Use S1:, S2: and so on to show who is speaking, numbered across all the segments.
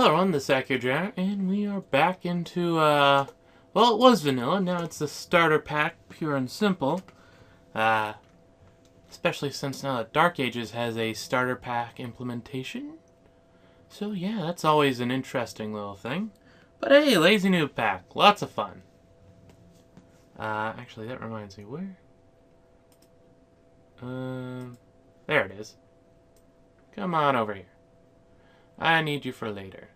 S1: Hello everyone, this is Akhier, and we are back into, well, it was vanilla, now it's the starter pack, pure and simple. Especially since now that Dark Ages has a starter pack implementation. So yeah, that's always an interesting little thing. But hey, lazy noob pack, lots of fun. Actually, that reminds me, where? There it is. Come on over here. I need you for later.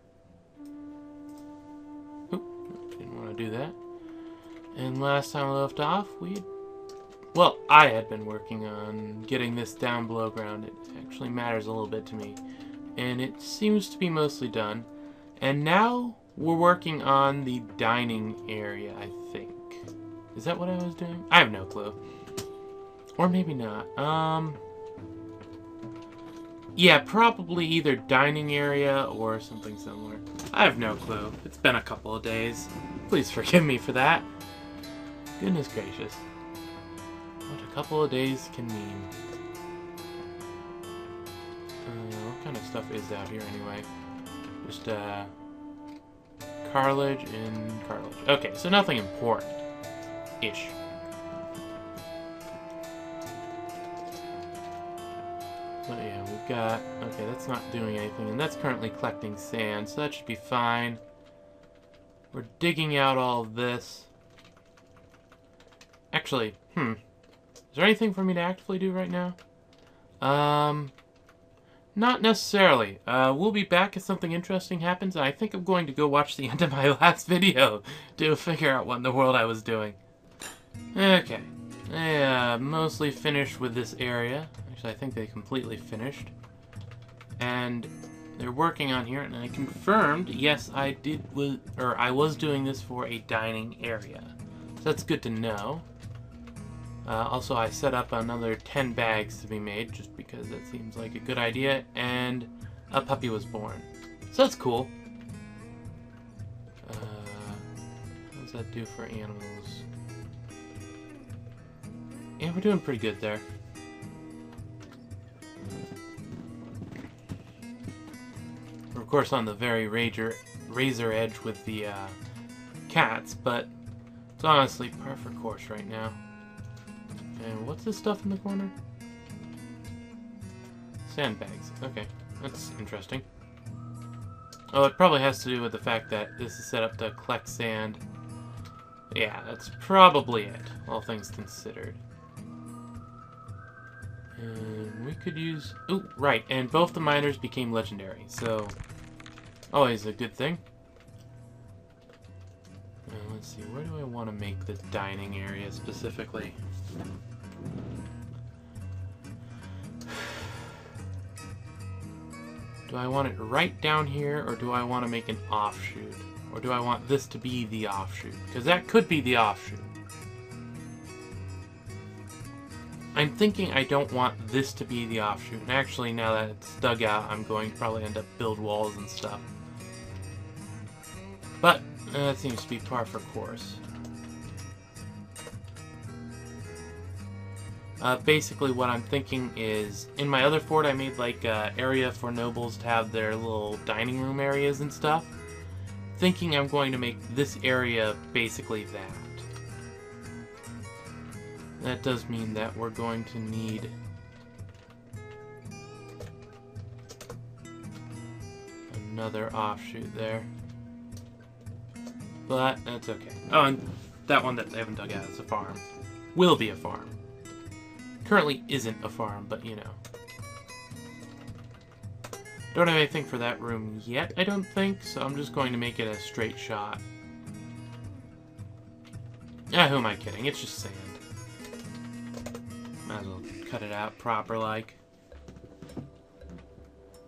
S1: Oop, didn't want to do that. And last time we left off, I had been working on getting this down below ground. It actually matters a little bit to me. And it seems to be mostly done. And now we're working on the dining area, I think. Is that what I was doing? I have no clue. Or maybe not. Yeah, probably either dining area or something similar. I have no clue. It's been a couple of days. Please forgive me for that. Goodness gracious. What a couple of days can mean. What kind of stuff is out here anyway? Just, cartilage and cartilage. Okay, so nothing important-ish. But yeah, we've got... Okay, that's not doing anything, and that's currently collecting sand, so that should be fine. We're digging out all of this. Actually, is there anything for me to actively do right now? Not necessarily. We'll be back if something interesting happens. I think I'm going to go watch the end of my last video to figure out what in the world I was doing. Okay. Mostly finished with this area. Actually, I think they completely finished. And they're working on here, and I confirmed, yes, I was doing this for a dining area. So that's good to know. Also, I set up another 10 bags to be made, just because that seems like a good idea, and a puppy was born. So that's cool. What does that do for animals? Yeah, we're doing pretty good there. We're, of course, on the very razor edge with the cats, but it's honestly par for course right now. And what's this stuff in the corner? Sandbags. Okay, that's interesting. Oh, it probably has to do with the fact that this is set up to collect sand. Yeah, that's probably it, all things considered. And we could use... Oh, right, and both the miners became legendary, so always a good thing. Let's see, where do I want to make the dining area specifically? Do I want it right down here, or do I want to make an offshoot? Or do I want this to be the offshoot? Because that could be the offshoot. I'm thinking I don't want this to be the offshoot. And actually, now that it's dug out, I'm going to probably end up build walls and stuff. But that seems to be par for course. Basically, what I'm thinking is, in my other fort, I made like an area for nobles to have their little dining room areas and stuff. Thinking I'm going to make this area basically that. That does mean that we're going to need another offshoot there. But that's okay. Oh, and that one that they haven't dug out is a farm. Will be a farm. Currently isn't a farm, but you know. Don't have anything for that room yet, I don't think, so I'm just going to make it a straight shot. Who am I kidding? It's just sand. Might as well cut it out proper like.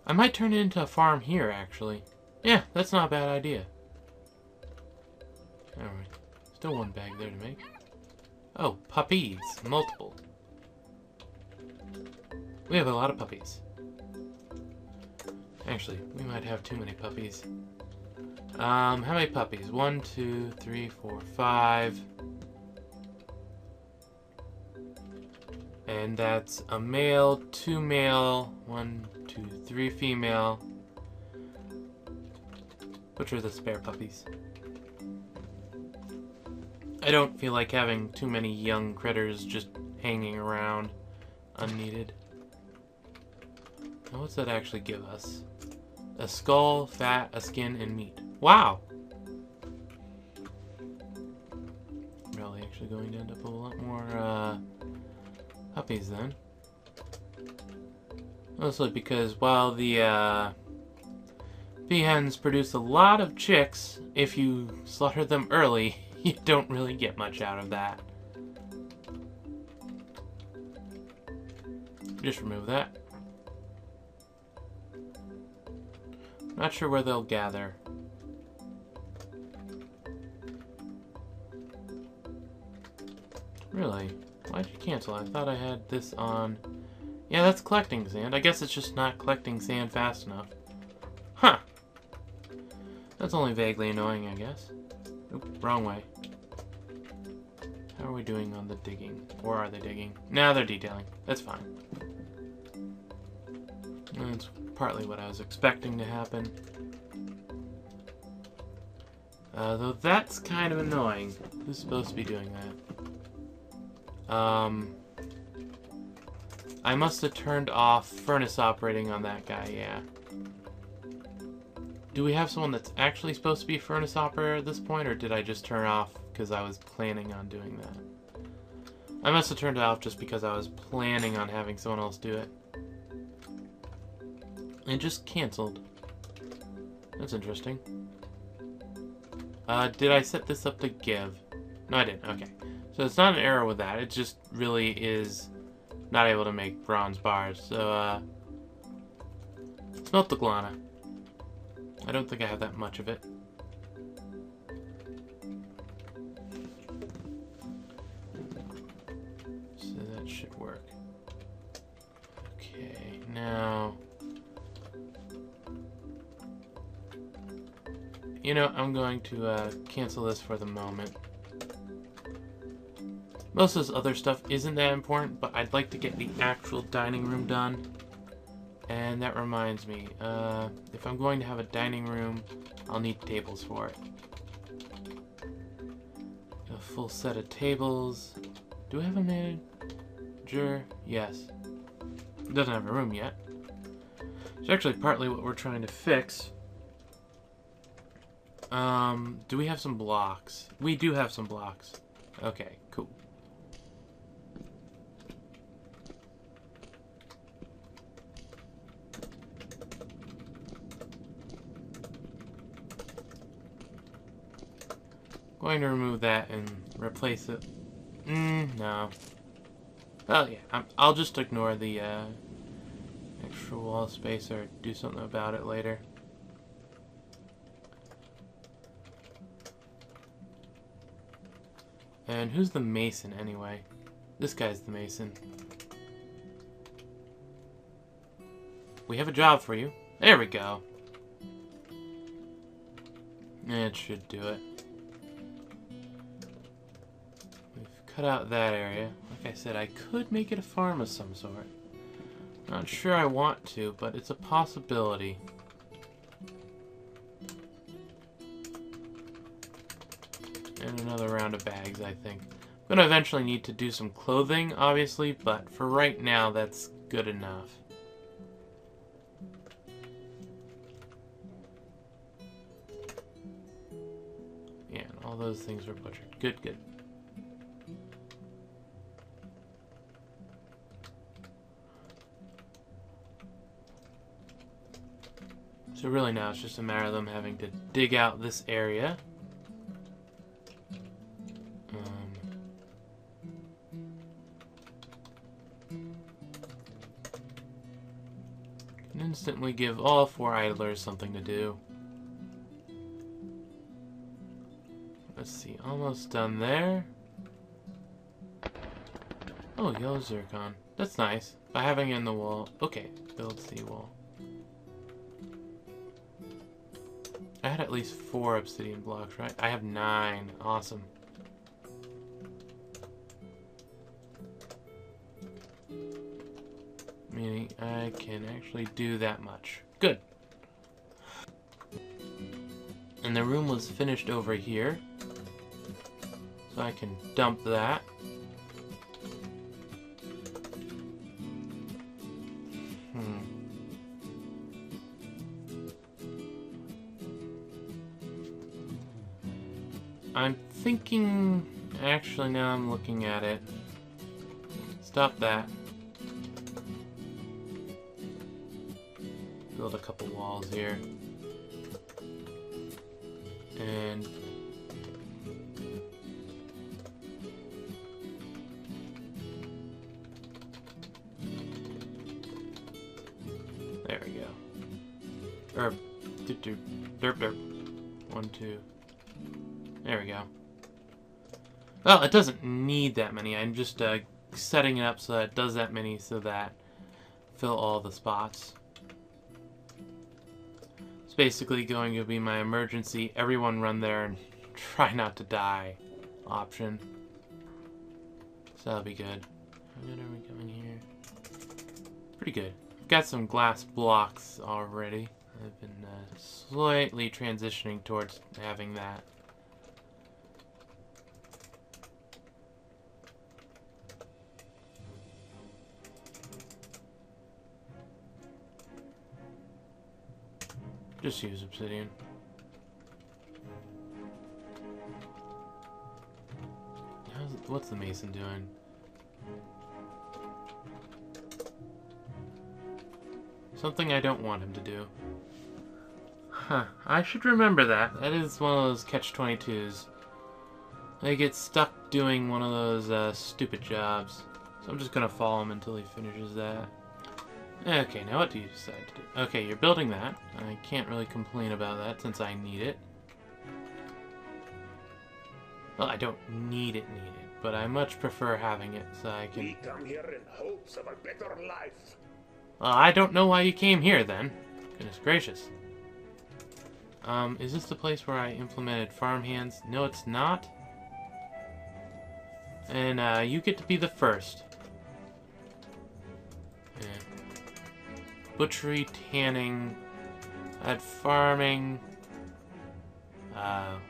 S1: I might turn it into a farm here, actually. Yeah, that's not a bad idea. Alright. Still one bag there to make. Oh, puppies. Multiple. We have a lot of puppies. Actually, we might have too many puppies. How many puppies? 1, 2, 3, 4, 5. And that's a male, 2 male, 1, 2, 3 female, Butcher the spare puppies. I don't feel like having too many young critters just hanging around unneeded. Now what's that actually give us? A skull, fat, a skin, and meat. Wow! Probably actually going to end up with a lot more puppies then. Mostly because while the peahens produce a lot of chicks, if you slaughter them early, you don't really get much out of that. Just remove that. Not sure where they'll gather. Really? Why'd you cancel? I thought I had this on... Yeah, that's collecting sand. I guess it's just not collecting sand fast enough. Huh. That's only vaguely annoying, I guess. Oop, wrong way. How are we doing on the digging? Or are they digging? No, they're detailing. That's fine. That's partly what I was expecting to happen. Though that's kind of annoying. Who's supposed to be doing that? I must have turned off furnace operating on that guy, yeah. Do we have someone that's actually supposed to be furnace operator at this point, or did I just turn off because I was planning on doing that? I must have turned it off just because I was planning on having someone else do it. It just canceled. That's interesting. Did I set this up to give? No, I didn't. Okay. So it's not an error with that. It just really is not able to make bronze bars. So, smelt the guano. I don't think I have that much of it. So that should work. Okay, now... You know, I'm going to cancel this for the moment. Most of this other stuff isn't that important, but I'd like to get the actual dining room done. And that reminds me, if I'm going to have a dining room, I'll need tables for it. A full set of tables. Do we have a manager? Yes. It doesn't have a room yet. It's actually partly what we're trying to fix. Do we have some blocks? We do have some blocks. Okay, cool. Going to remove that and replace it. No. Well, yeah, I'll just ignore the extra wall space or do something about it later. And who's the mason, anyway? This guy's the mason. We have a job for you. There we go. It should do it. We've cut out that area. Like I said, I could make it a farm of some sort. Not sure I want to, but it's a possibility. And another round of bags, I think. I'm going to eventually need to do some clothing, obviously, but for right now, that's good enough. Yeah, and all those things were butchered. Good, good. So really now, it's just a matter of them having to dig out this area. Instantly give all 4 idlers something to do. Let's see, almost done there. Oh, yellow zircon. That's nice. By having it in the wall. Okay, build seawall. I had at least 4 obsidian blocks, right? I have 9. Awesome. Meaning I can actually do that much. Good. And the room was finished over here. So I can dump that. I'm thinking... Actually, now I'm looking at it. Stop that. Build a couple walls here. And... there we go. Derp. 1, 2. There we go. Well, it doesn't need that many. I'm just setting it up so that it does that many so that fill all the spots. It's basically going to be my emergency, everyone run there and try not to die option. So that'll be good. How good are we coming here? Pretty good. I've got some glass blocks already. I've been slightly transitioning towards having that. Just use obsidian. What's the mason doing? Something I don't want him to do. Huh. I should remember that. That is one of those catch-22s. I get stuck doing one of those stupid jobs. So I'm just gonna follow him until he finishes that. Okay, now what do you decide to do? Okay, you're building that. I can't really complain about that since I need it. Well, I don't need it, but I much prefer having it so I can...
S2: We come here in hopes of a better life.
S1: Well, I don't know why you came here then. Goodness gracious. Is this the place where I implemented farmhands? No, it's not. And you get to be the first. Yeah. Butchery, tanning, add farming.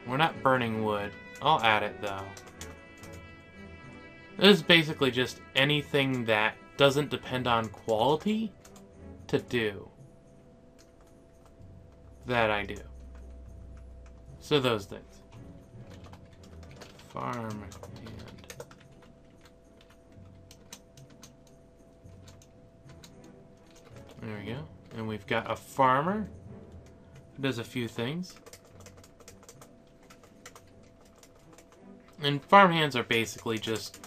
S1: We're not burning wood. I'll add it though. This is basically just anything that doesn't depend on quality to do. That I do. So those things. Farm hand. There we go. And we've got a farmer who does a few things. And farmhands are basically just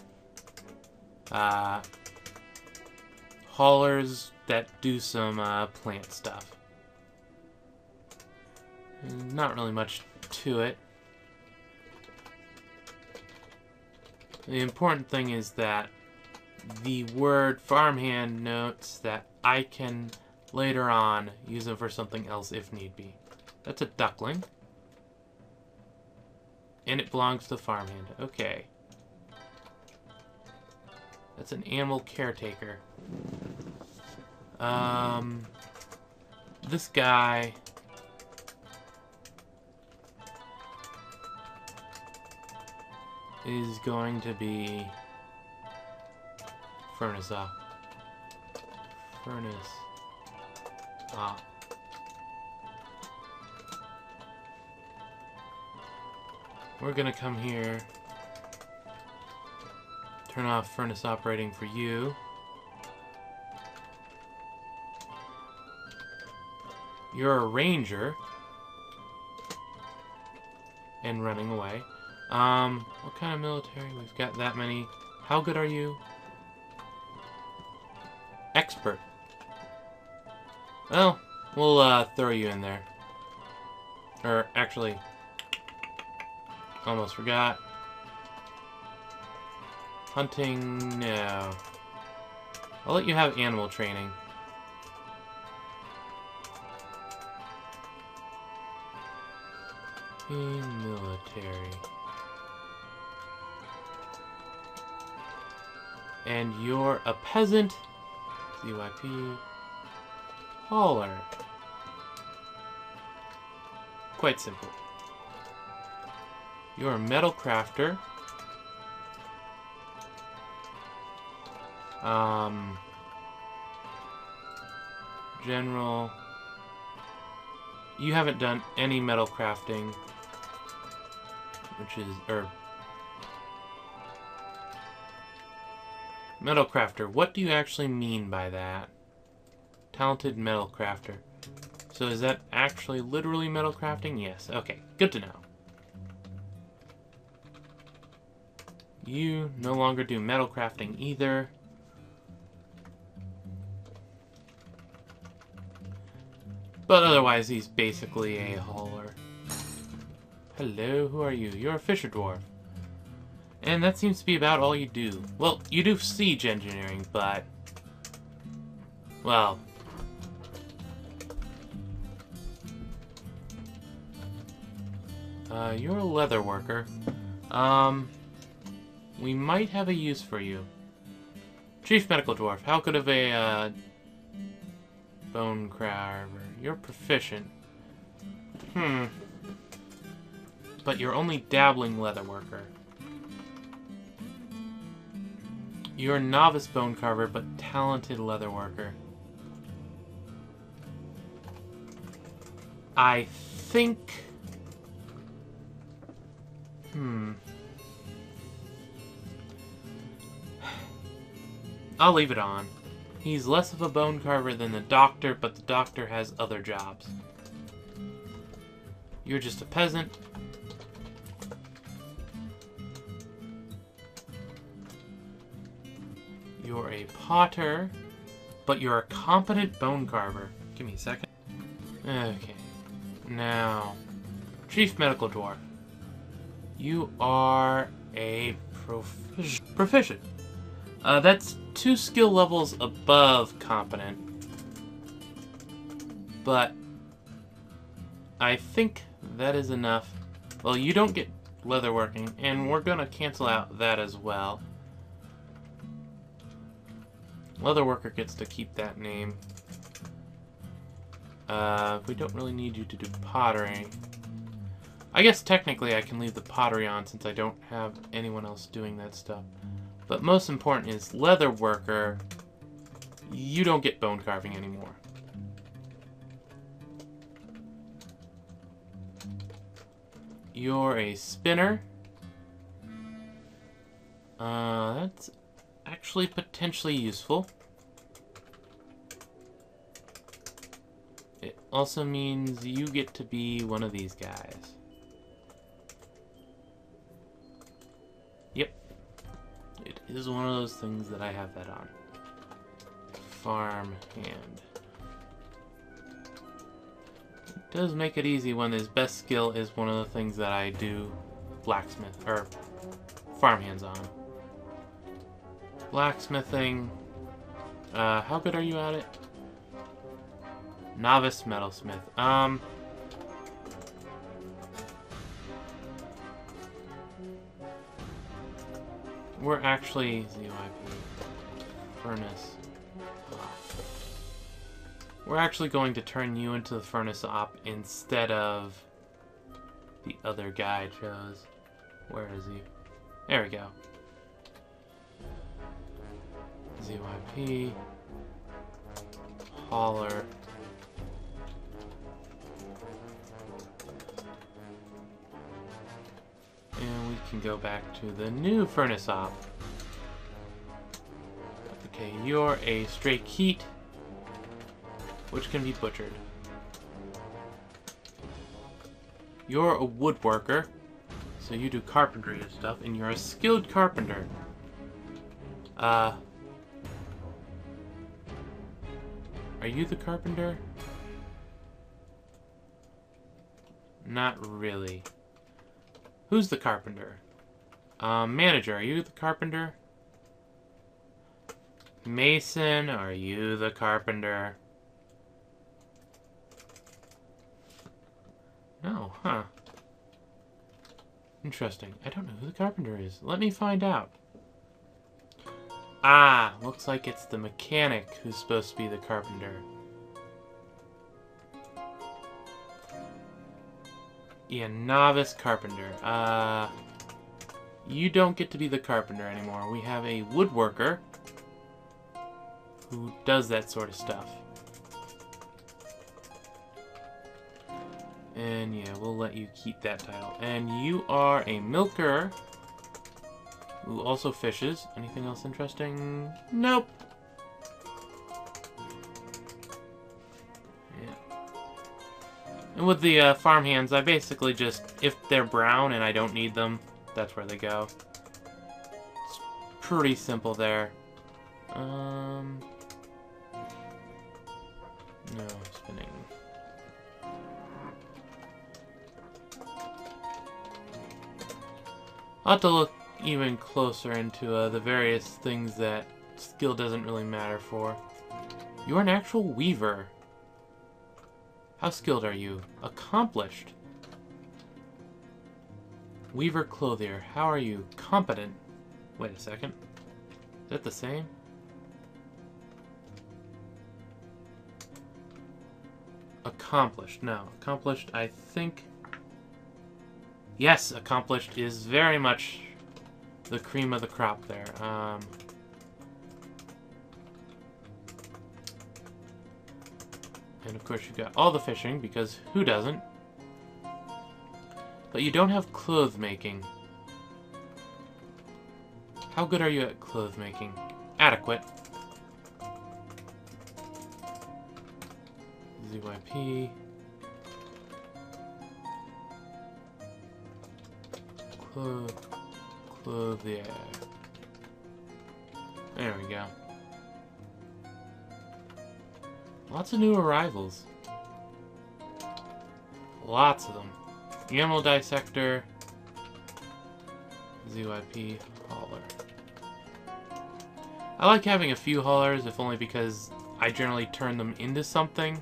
S1: haulers that do some plant stuff. And not really much to it. The important thing is that the word farmhand notes that I can later on use them for something else if need be. That's a duckling. And it belongs to the farmhand. Okay. That's an animal caretaker. This guy... is going to be... furnace up. Furnace up. We're gonna come here, turn off furnace operating for you. You're a ranger and running away. What kind of military? We've got that many. How good are you? Expert. Well, we'll throw you in there. Or actually, almost forgot. Hunting, no. I'll let you have animal training. Military. And you're a peasant. CYP. Hauler. Quite simple. You're a metal crafter. General. You haven't done any metal crafting, which is, metal crafter. What do you actually mean by that? Talented metal crafter. So is that actually literally metal crafting? Yes. Okay, good to know. You no longer do metal crafting either. But otherwise, he's basically a hauler. Hello, who are you? You're a fisher dwarf. And that seems to be about all you do. Well, you do siege engineering, but... well... you're a leather worker. We might have a use for you. Chief Medical Dwarf, how good of a, bone carver? You're proficient. But you're only dabbling leather worker. You're a novice bone carver, but talented leather worker. I think... I'll leave it on. He's less of a bone carver than the doctor, but the doctor has other jobs. You're just a peasant. You're a potter, but you're a competent bone carver. Give me a second. Okay. Now, Chief Medical Dwarf. You are a proficient. That's 2 skill levels above competent. But I think that is enough. Well, you don't get leatherworking, and we're gonna cancel out that as well. Leatherworker gets to keep that name. We don't really need you to do pottery. I guess technically I can leave the pottery on since I don't have anyone else doing that stuff. But most important is leather worker. You don't get bone carving anymore. You're a spinner. That's actually potentially useful. It also means you get to be one of these guys. Yep. It is one of those things that I have that on. Farm hand. It does make it easy when his best skill is one of the things that I do blacksmith, or farm hands on. Blacksmithing. How good are you at it? Novice metalsmith. We're actually ZYP furnace op. We're actually going to turn you into the furnace op instead of the other guy I chose. Where is he? There we go. ZYP hauler. And we can go back to the new furnace op. Okay, you're a stray keat, which can be butchered. You're a woodworker, so you do carpentry and stuff, and you're a skilled carpenter. Are you the carpenter? Not really. Who's the carpenter? Manager, are you the carpenter? Mason, are you the carpenter? No, huh. Interesting. I don't know who the carpenter is. Let me find out. Ah, looks like it's the mechanic who's supposed to be the carpenter. Yeah, novice carpenter. You don't get to be the carpenter anymore. We have a woodworker who does that sort of stuff. And yeah, we'll let you keep that title. And you are a milker who also fishes. Anything else interesting? Nope. Yeah. And with the farm hands, I basically just, if they're brown and I don't need them, that's where they go. It's pretty simple there. No, spinning. I'll have to look even closer into the various things that skill doesn't really matter for. You're an actual weaver. How skilled are you? Accomplished. Weaver clothier. How are you? Competent. Wait a second. Is that the same? Accomplished. No. Accomplished, I think... Yes, accomplished is very much the cream of the crop there. And of course you've got all the fishing, because who doesn't? But you don't have clothes making. How good are you at clothes making? Adequate. ZYP. Clothier. There we go. Lots of new arrivals. Lots of them. Animal dissector. ZYP hauler. I like having a few haulers, if only because I generally turn them into something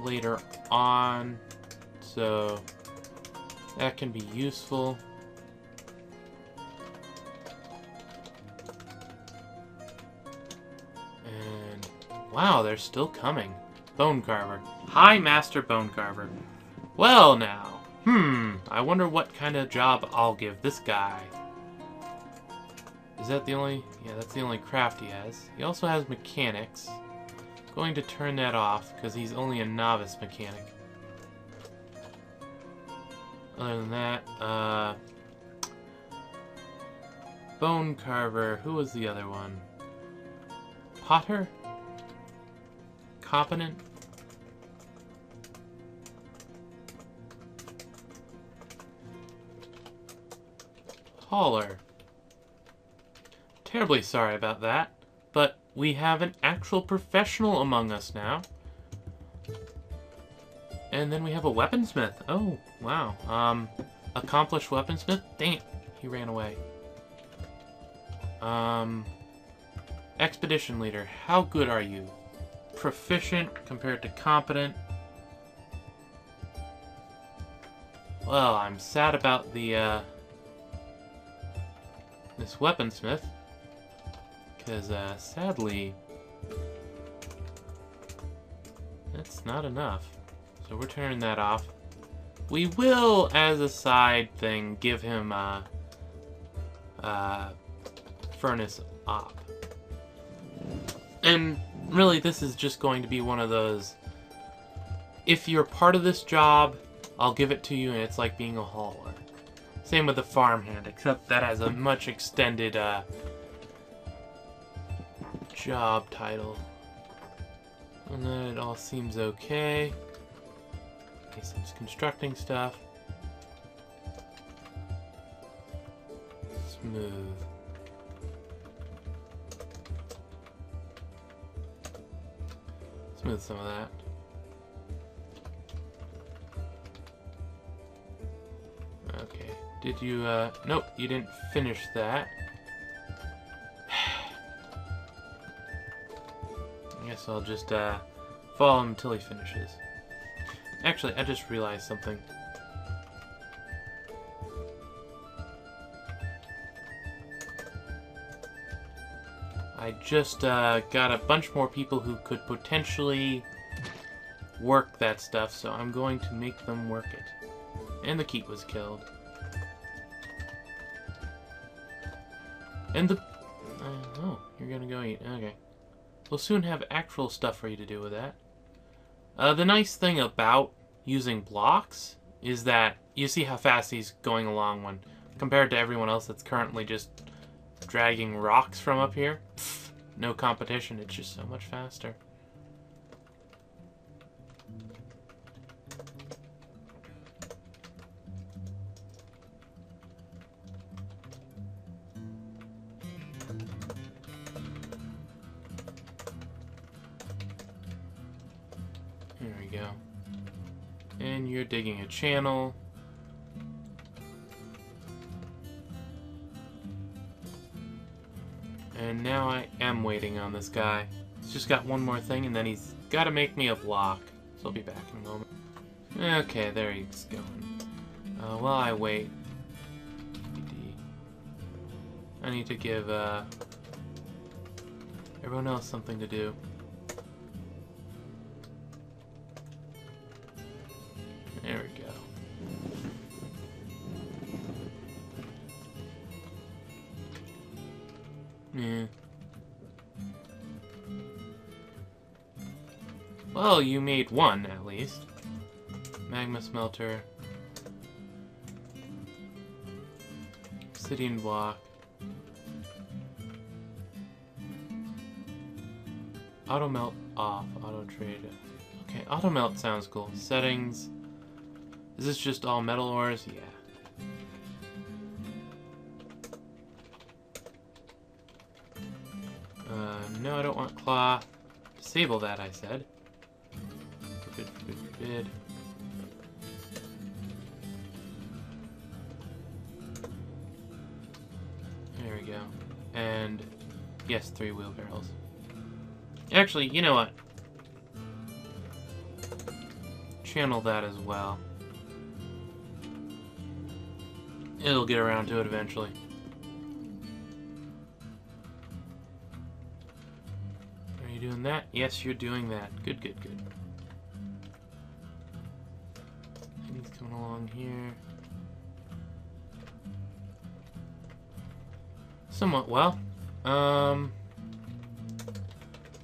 S1: later on, so that can be useful. And wow, they're still coming. Bone Carver. Hi, Master Bone Carver. Well now, I wonder what kind of job I'll give this guy. Is that the only... Yeah, that's the only craft he has. He also has mechanics. Going to turn that off, because he's only a novice mechanic. Other than that, Bone Carver. Who was the other one? Potter? Competent? Hauler. Terribly sorry about that, but we have an actual professional among us now. And then we have a weaponsmith. Oh, wow. Accomplished weaponsmith? Dang it, he ran away. Expedition leader. How good are you? Proficient compared to competent. Well, I'm sad about the, this weaponsmith. Because, sadly, that's not enough. So we're turning that off. We will, as a side thing, give him furnace op. And really, this is just going to be one of those, if you're part of this job, I'll give it to you, and it's like being a hauler. Same with the farmhand, except that has a much extended job title. And then it all seems okay. Okay, so it's constructing stuff. Smooth. Smooth some of that. Okay. Did you, nope, you didn't finish that. I guess I'll just, follow him until he finishes. Actually, I just realized something. I just, got a bunch more people who could potentially work that stuff, so I'm going to make them work it. And the keep was killed. And the... oh, you're gonna go eat. Okay. We'll soon have actual stuff for you to do with that. The nice thing about using blocks is that you see how fast he's going along when compared to everyone else that's currently just dragging rocks from up here. Pfft, no competition, it's just so much faster. There we go. And you're digging a channel. And now I am waiting on this guy. He's just got one more thing, and then he's got to make me a block. So I'll be back in a moment. Okay, there he's going. While I wait, I need to give everyone else something to do. There we go. Yeah. Well, you made one, at least. Magma smelter. Obsidian block. Auto melt off. Auto trade. Okay, auto melt sounds cool. Settings. Is this just all metal ores? Yeah. No, I don't want cloth. Disable that, I said. Forbid. There we go. And, yes, 3 wheelbarrows. Actually, you know what? Channel that as well. It'll get around to it eventually. Are you doing that? Yes, you're doing that. Good, good, good. Things coming along here. Somewhat well.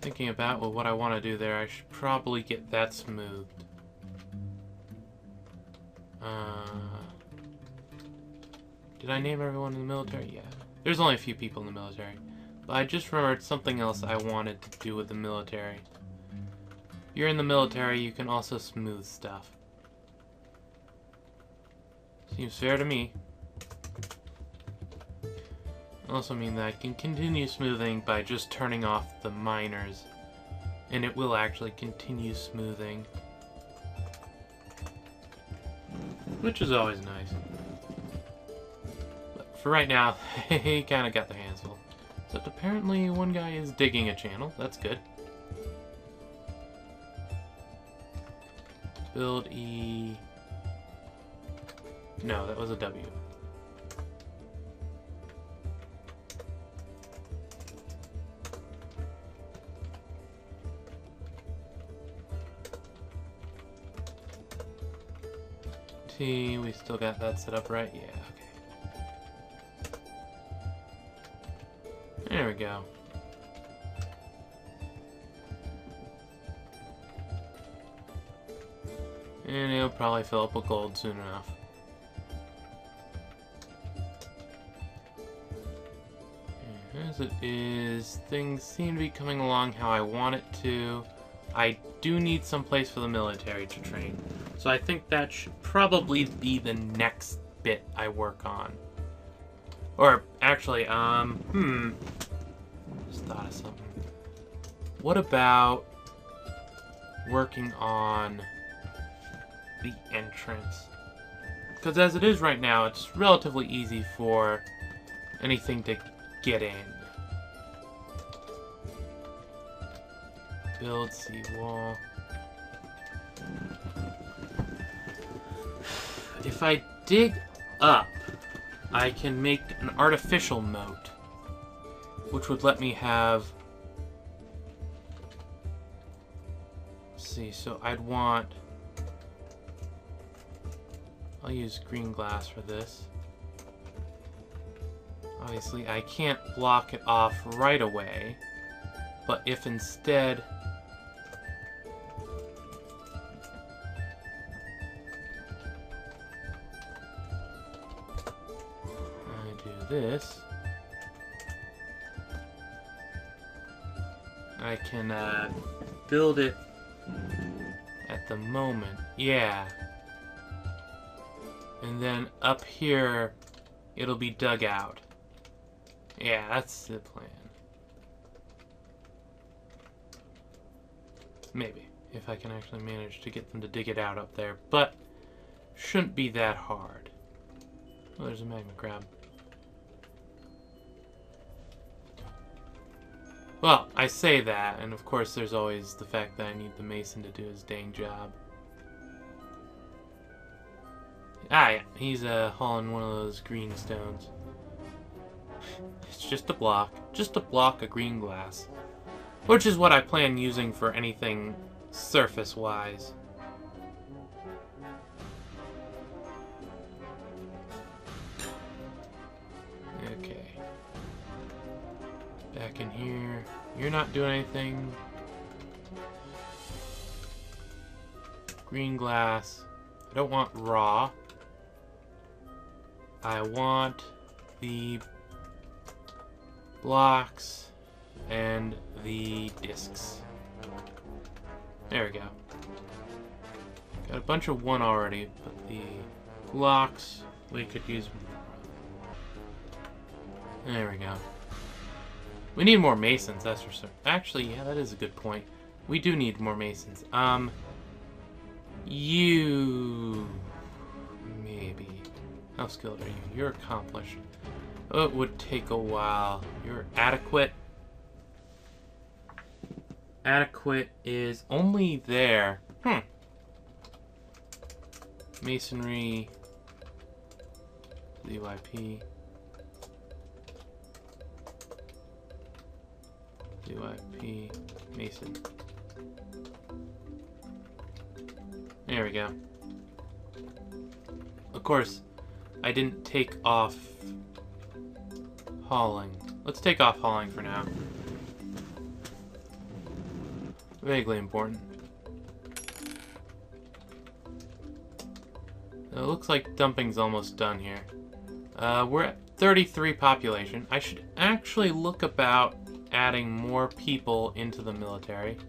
S1: Thinking about what I want to do there, I should probably get that smoothed. Did I name everyone in the military? Yeah. There's only a few people in the military. But I just remembered something else I wanted to do with the military. You're in the military, you can also smooth stuff. Seems fair to me. Also mean that I can continue smoothing by just turning off the miners. And it will actually continue smoothing. Which is always nice. But for right now, he kind of got their hands full. Except apparently one guy is digging a channel. That's good. Build E... No, that was a W. T, we still got that set up right? Yeah, okay. There we go. And it'll probably fill up with gold soon enough. As it is, things seem to be coming along how I want it to. I do need some place for the military to train. So I think that should probably be the next bit I work on. Or, actually, just thought of something. What about working on the entrance? Because as it is right now, it's relatively easy for anything to get in. Build seawall. If I dig up, I can make an artificial moat, which would let me have see, so I'd want... I'll use green glass for this. Obviously, I can't block it off right away, but if instead... I do this, I can build it at the moment. Yeah. And then up here, it'll be dug out. Yeah, that's the plan. Maybe, if I can actually manage to get them to dig it out up there. But, shouldn't be that hard. Oh, there's a magma crab. Well, I say that, and of course there's always the fact that I need the mason to do his dang job. Ah, yeah, he's hauling one of those green stones. It's just a block of green glass. Which is what I plan using for anything surface-wise. Okay. Back in here. You're not doing anything. Green glass. I don't want raw. I want the blocks and the discs. There we go. Got a bunch of one already, but the blocks we could use. There we go. We need more masons, that's for certain. Actually, yeah, that is a good point. We do need more masons. You... maybe. How skilled are you? You're accomplished. Oh, it would take a while. You're adequate. Adequate is only there. Masonry. ZYP. ZYP. Mason. There we go. Of course, I didn't take off hauling. Let's take off hauling for now. Vaguely important. It looks like dumping's almost done here. We're at 33 population. I should actually look about adding more people into the military.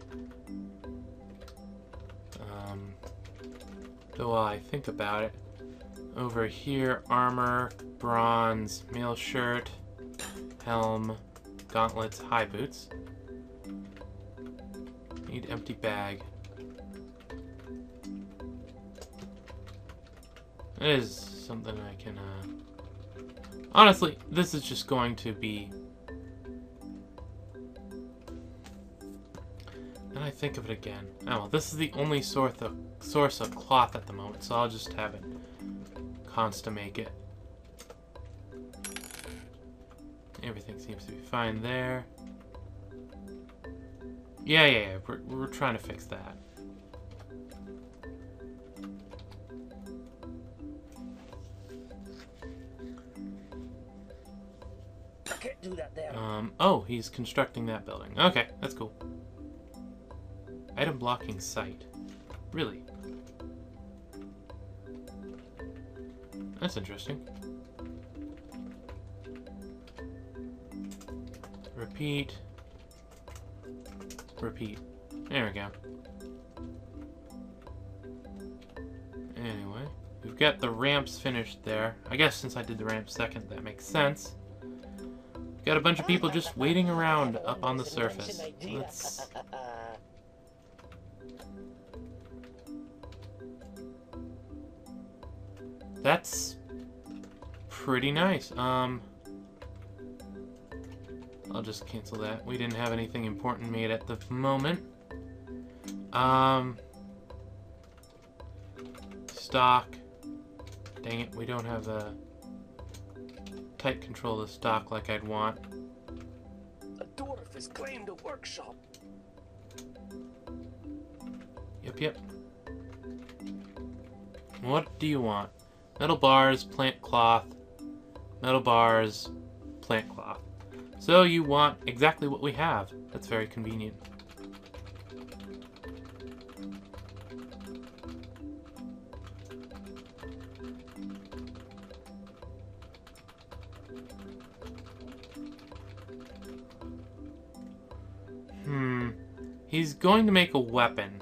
S1: Though while I think about it, over here, armor, bronze, mail shirt, helm, gauntlets, high boots. Need empty bag. That is something I can, honestly, this is just going to be... Then I think of it again. Oh, well, this is the only source of cloth at the moment, so I'll just have it make it. Everything seems to be fine there. Yeah. We're trying to fix that.
S2: I can't do that there.
S1: Oh, he's constructing that building. Okay, that's cool. Item blocking site. Really? That's interesting. Repeat. Repeat. There we go. Anyway, we've got the ramps finished there. I guess since I did the ramp second, that makes sense. Got a bunch of people just waiting around up on the surface. Let's... That's pretty nice. I'll just cancel that. We didn't have anything important made at the moment. Stock. Dang it, we don't have a tight control of stock like I'd want.
S2: A dwarf has claimed a workshop.
S1: Yep. What do you want? Metal bars, plant cloth. Metal bars, plant cloth. So you want exactly what we have. That's very convenient. He's going to make a weapon.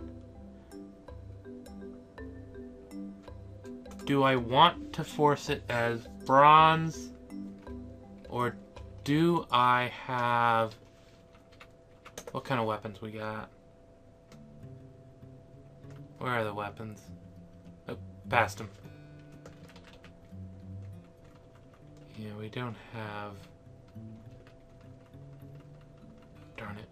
S1: Do I want to force it as bronze? Or do I have... What kind of weapons we got? Where are the weapons? Oh, past them. Yeah, we don't have... Darn it.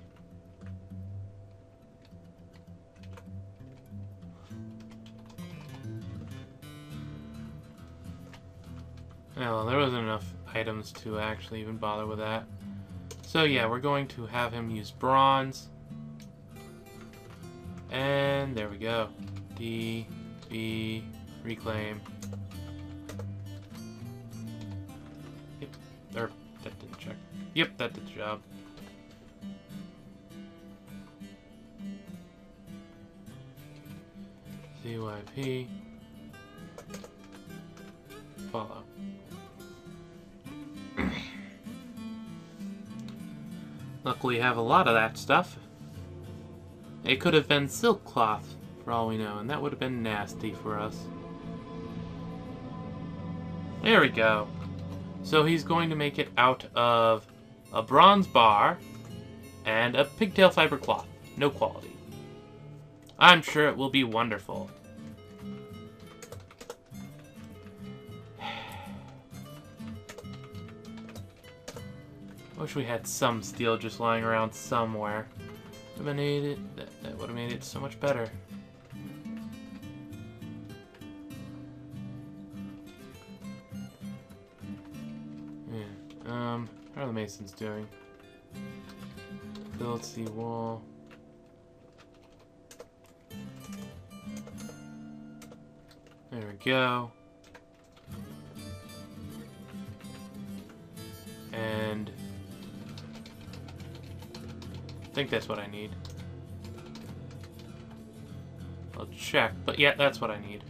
S1: Well, there wasn't enough items to actually even bother with that. So yeah, we're going to have him use bronze. And there we go. D, B, reclaim. Yep, or that didn't check. Yep, that did the job. CYP. Follow. Luckily, we have a lot of that stuff. It could have been silk cloth, for all we know, and that would have been nasty for us. There we go. So he's going to make it out of a bronze bar and a pigtail fiber cloth. No quality. I'm sure it will be wonderful. Wish we had some steel just lying around somewhere. That would have made it so much better. Yeah. How are the masons doing? Build sea wall. There we go. And I think that's what I need. I'll check, but yeah, that's what I need.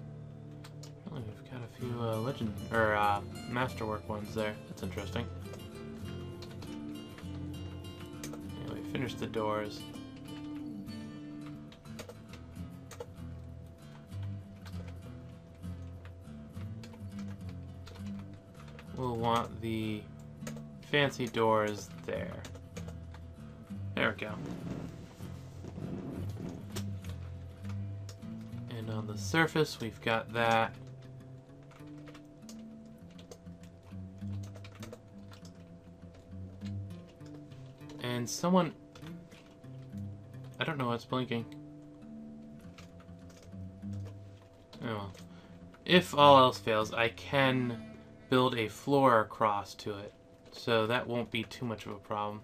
S1: Oh, we've got a few legend or masterwork ones there. That's interesting. Yeah, we finished the doors. We'll want the fancy doors there. There we go. And on the surface, we've got that. And someone... I don't know what's blinking. Oh well. If all else fails, I can build a floor across to it. So that won't be too much of a problem.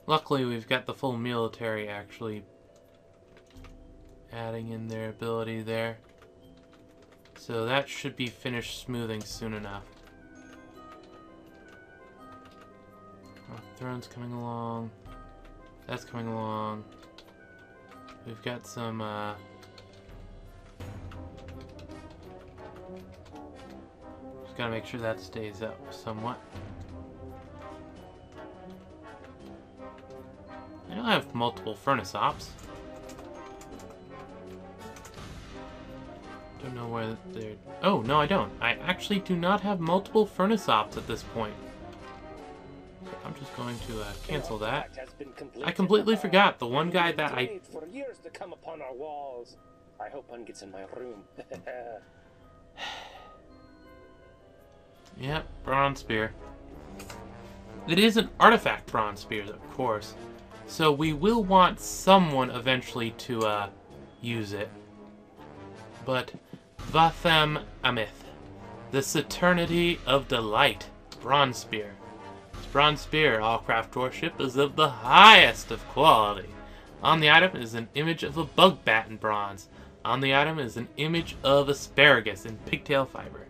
S1: Luckily, we've got the full military actually adding in their ability there. So that should be finished smoothing soon enough. Our throne's coming along. That's coming along. We've got some, just gotta make sure that stays up somewhat. I don't have multiple furnace ops. Don't know where they're... Oh, no, I don't. I actually do not have multiple furnace ops at this point. So I'm just going to cancel that. I completely forgot the one guy that I...
S2: For years to come upon our walls. I hope one gets in my room.
S1: Yep, bronze spear. It is an artifact bronze spear, of course. So we will want someone eventually to use it. But Vathem Amith, the Saturnity of Delight, bronze spear. This bronze spear, all craft worship, is of the highest of quality. On the item is an image of a bug bat in bronze. On the item is an image of asparagus in pigtail fiber.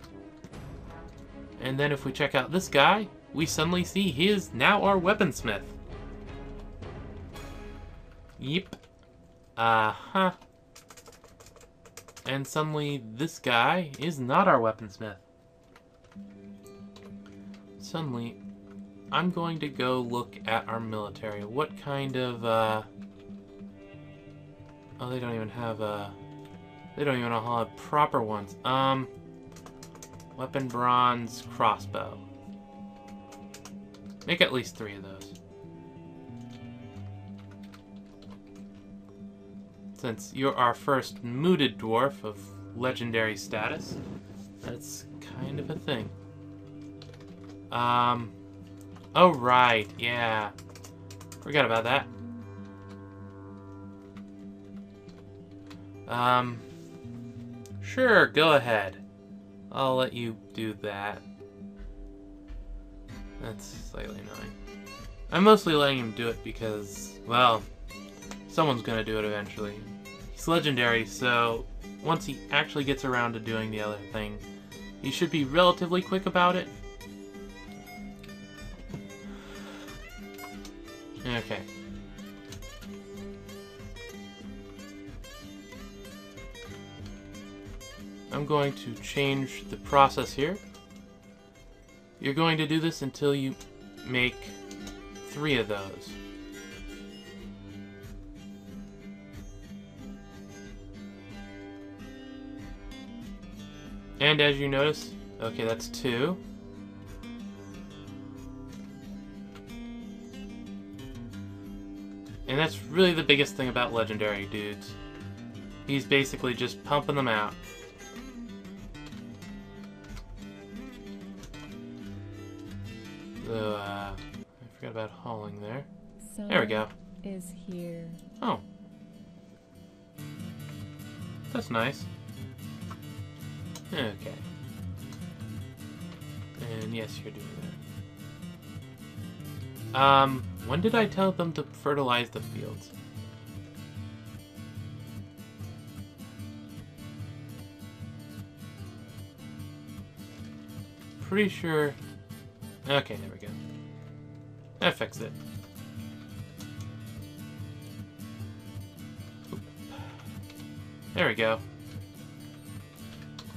S1: And then if we check out this guy, we suddenly see he is now our weaponsmith. Yep. Uh-huh. And suddenly this guy is not our weaponsmith. Suddenly, I'm going to go look at our military. What kind of, oh, they don't even have, they don't even have proper ones. Weapon bronze crossbow. Make at least 3 of those. Since you're our first mooted dwarf of legendary status, that's kind of a thing. Oh right, yeah. Forgot about that. Sure, go ahead. I'll let you do that. That's slightly annoying. I'm mostly letting him do it because, well, someone's gonna do it eventually. He's legendary, so once he actually gets around to doing the other thing, he should be relatively quick about it. Okay. I'm going to change the process here. You're going to do this until you make 3 of those. And as you notice, okay, that's 2. And that's really the biggest thing about legendary dudes. He's basically just pumping them out. So, I forgot about hauling there. There we go.
S3: Is here.
S1: Oh. That's nice. Okay. And yes, you're doing that. When did I tell them to fertilize the fields? Pretty sure... Okay, there we go. That fixed it. Oop. There we go.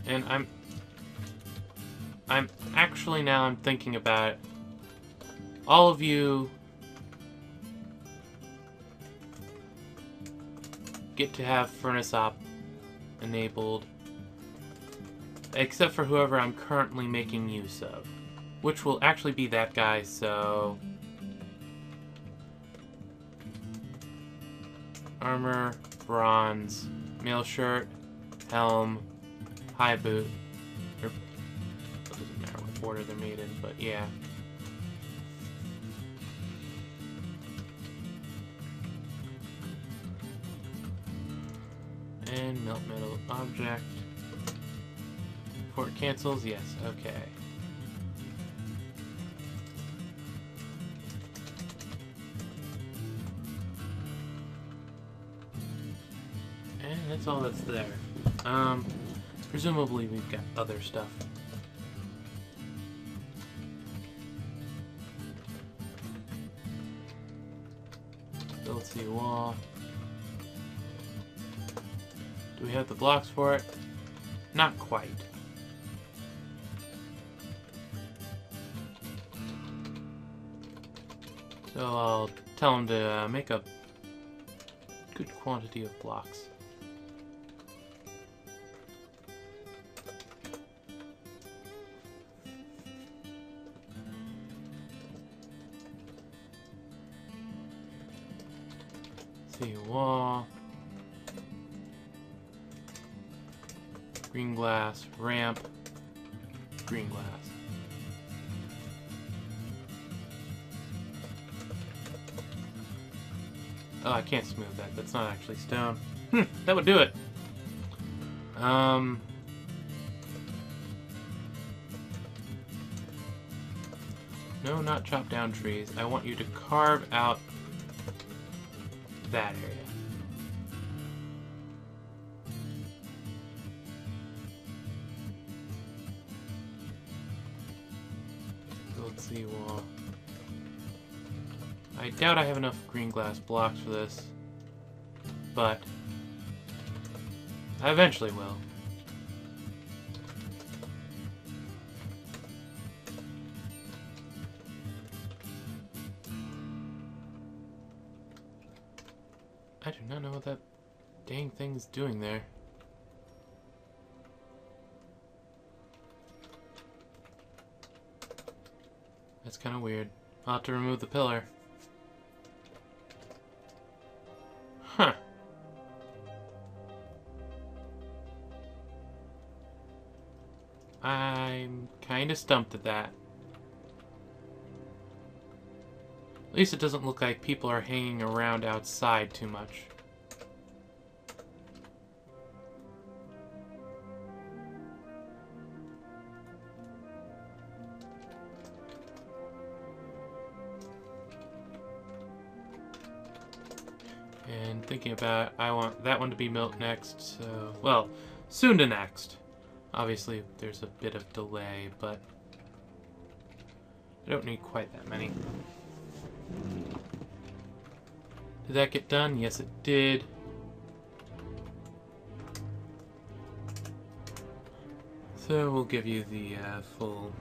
S1: And I'm actually, now I'm thinking about it. All of you get to have furnace op enabled, except for whoever I'm currently making use of, which will actually be that guy. So armor, bronze, mail shirt, helm, high boot, or it doesn't matter what order they're made in, but yeah. And melt metal object. Before it cancels, yes, okay. And that's all that's there. Presumably we've got other stuff. Build sea wall. Do we have the blocks for it? Not quite. So I'll tell him to make a good quantity of blocks. See, wall. Green glass, ramp, green glass. Oh, I can't smooth that. That's not actually stone. That would do it. No, not chop down trees. I want you to carve out that area. Build seawall. I doubt I have enough green glass blocks for this, but I eventually will. I do not know what that dang thing's doing there. That's kind of weird. I'll have to remove the pillar. Huh. I'm kind of stumped at that. At least it doesn't look like people are hanging around outside too much. And thinking about, I want that one to be built next, so, well, soon to next. Obviously, there's a bit of delay, but I don't need quite that many. Did that get done? Yes, it did. So we'll give you the full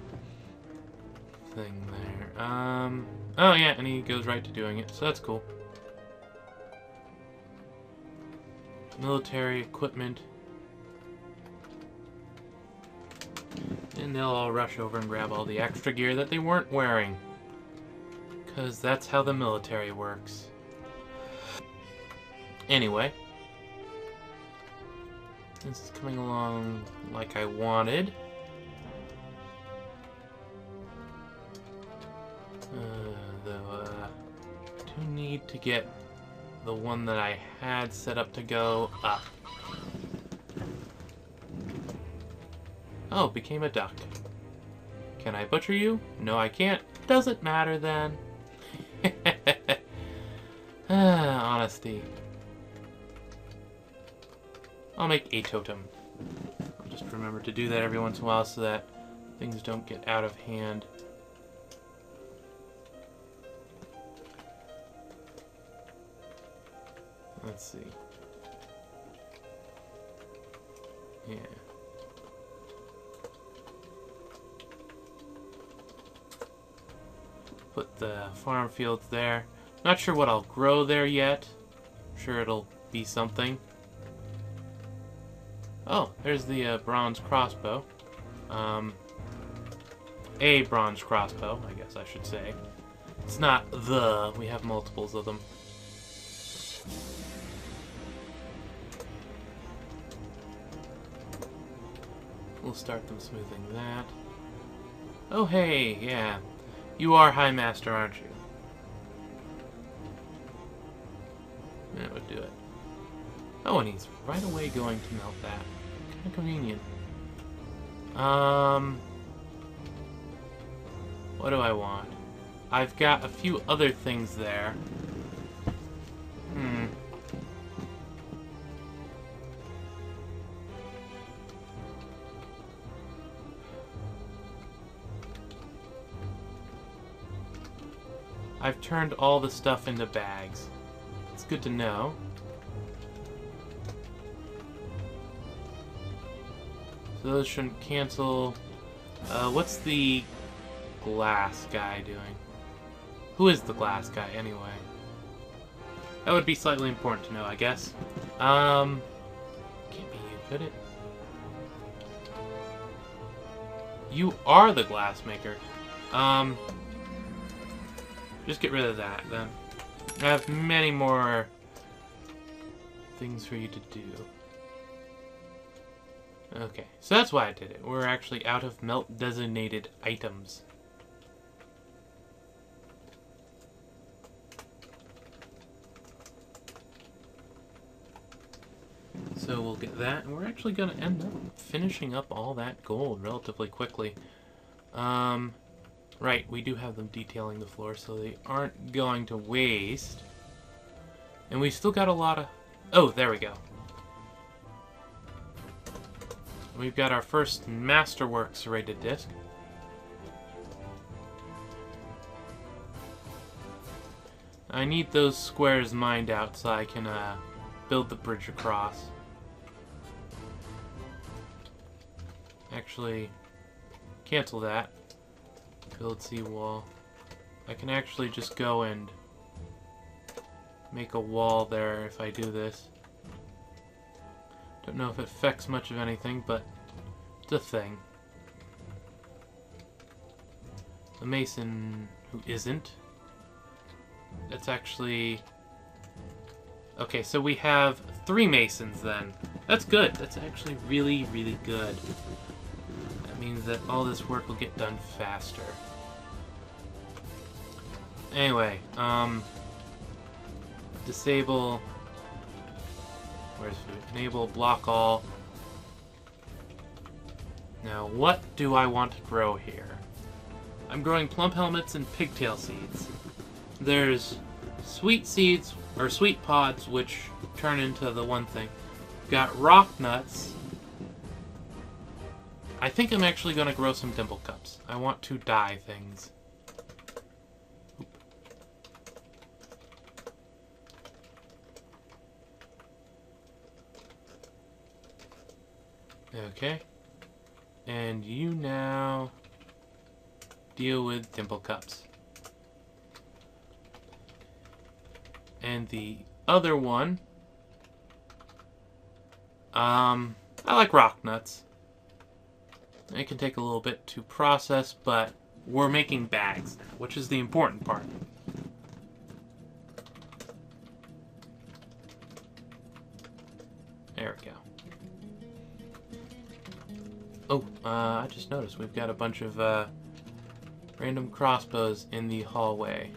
S1: thing there. Oh yeah, and he goes right to doing it, so that's cool. Military equipment. And they'll all rush over and grab all the extra gear that they weren't wearing. Because that's how the military works. Anyway. This is coming along like I wanted. Though, do need to get the one that I had set up to go up. Oh, became a duck. Can I butcher you? No, I can't. Doesn't matter then. Honesty. I'll make a totem. I'll just remember to do that every once in a while so that things don't get out of hand. Let's see. Yeah. Put the farm fields there. Not sure what I'll grow there yet. I'm sure it'll be something. Oh, there's the bronze crossbow. A bronze crossbow, I guess I should say. It's not the, we have multiples of them. We'll start them smoothing that. Oh hey, yeah. You are High Master, aren't you? That would do it. Oh, and he's right away going to melt that. Kind of convenient. What do I want? I've got a few other things there. I've turned all the stuff into bags. It's good to know. So those shouldn't cancel. What's the glass guy doing? Who is the glass guy, anyway? That would be slightly important to know, I guess. Can't be you, could it? You are the glass maker. Just get rid of that, then. I have many more things for you to do. Okay, so that's why I did it. We're actually out of melt-designated items. So we'll get that, and we're actually going to end up finishing up all that gold relatively quickly. Right, we do have them detailing the floor, so they aren't going to waste And we still got a lot of... Oh, there we go. We've got our first Masterwork serrated disc. I need those squares mined out so I can build the bridge across. Actually, cancel that. Build seawall. I can actually just go and make a wall there if I do this. Don't know if it affects much of anything, but it's a thing. The mason who isn't. That's actually... Okay, so we have 3 masons then. That's good. That's actually really, really good. That means that all this work will get done faster. Anyway, disable... Where's food? Enable block all. Now, what do I want to grow here? I'm growing plum helmets and pigtail seeds. There's sweet seeds, or sweet pods, which turn into the one thing. Got rock nuts. I think I'm actually going to grow some dimple cups. I want to dye things. Okay. And you now deal with dimple cups. And the other one, I like rock nuts. It can take a little bit to process, but we're making bags now, which is the important part. There we go. Oh, I just noticed we've got a bunch of random crossbows in the hallway.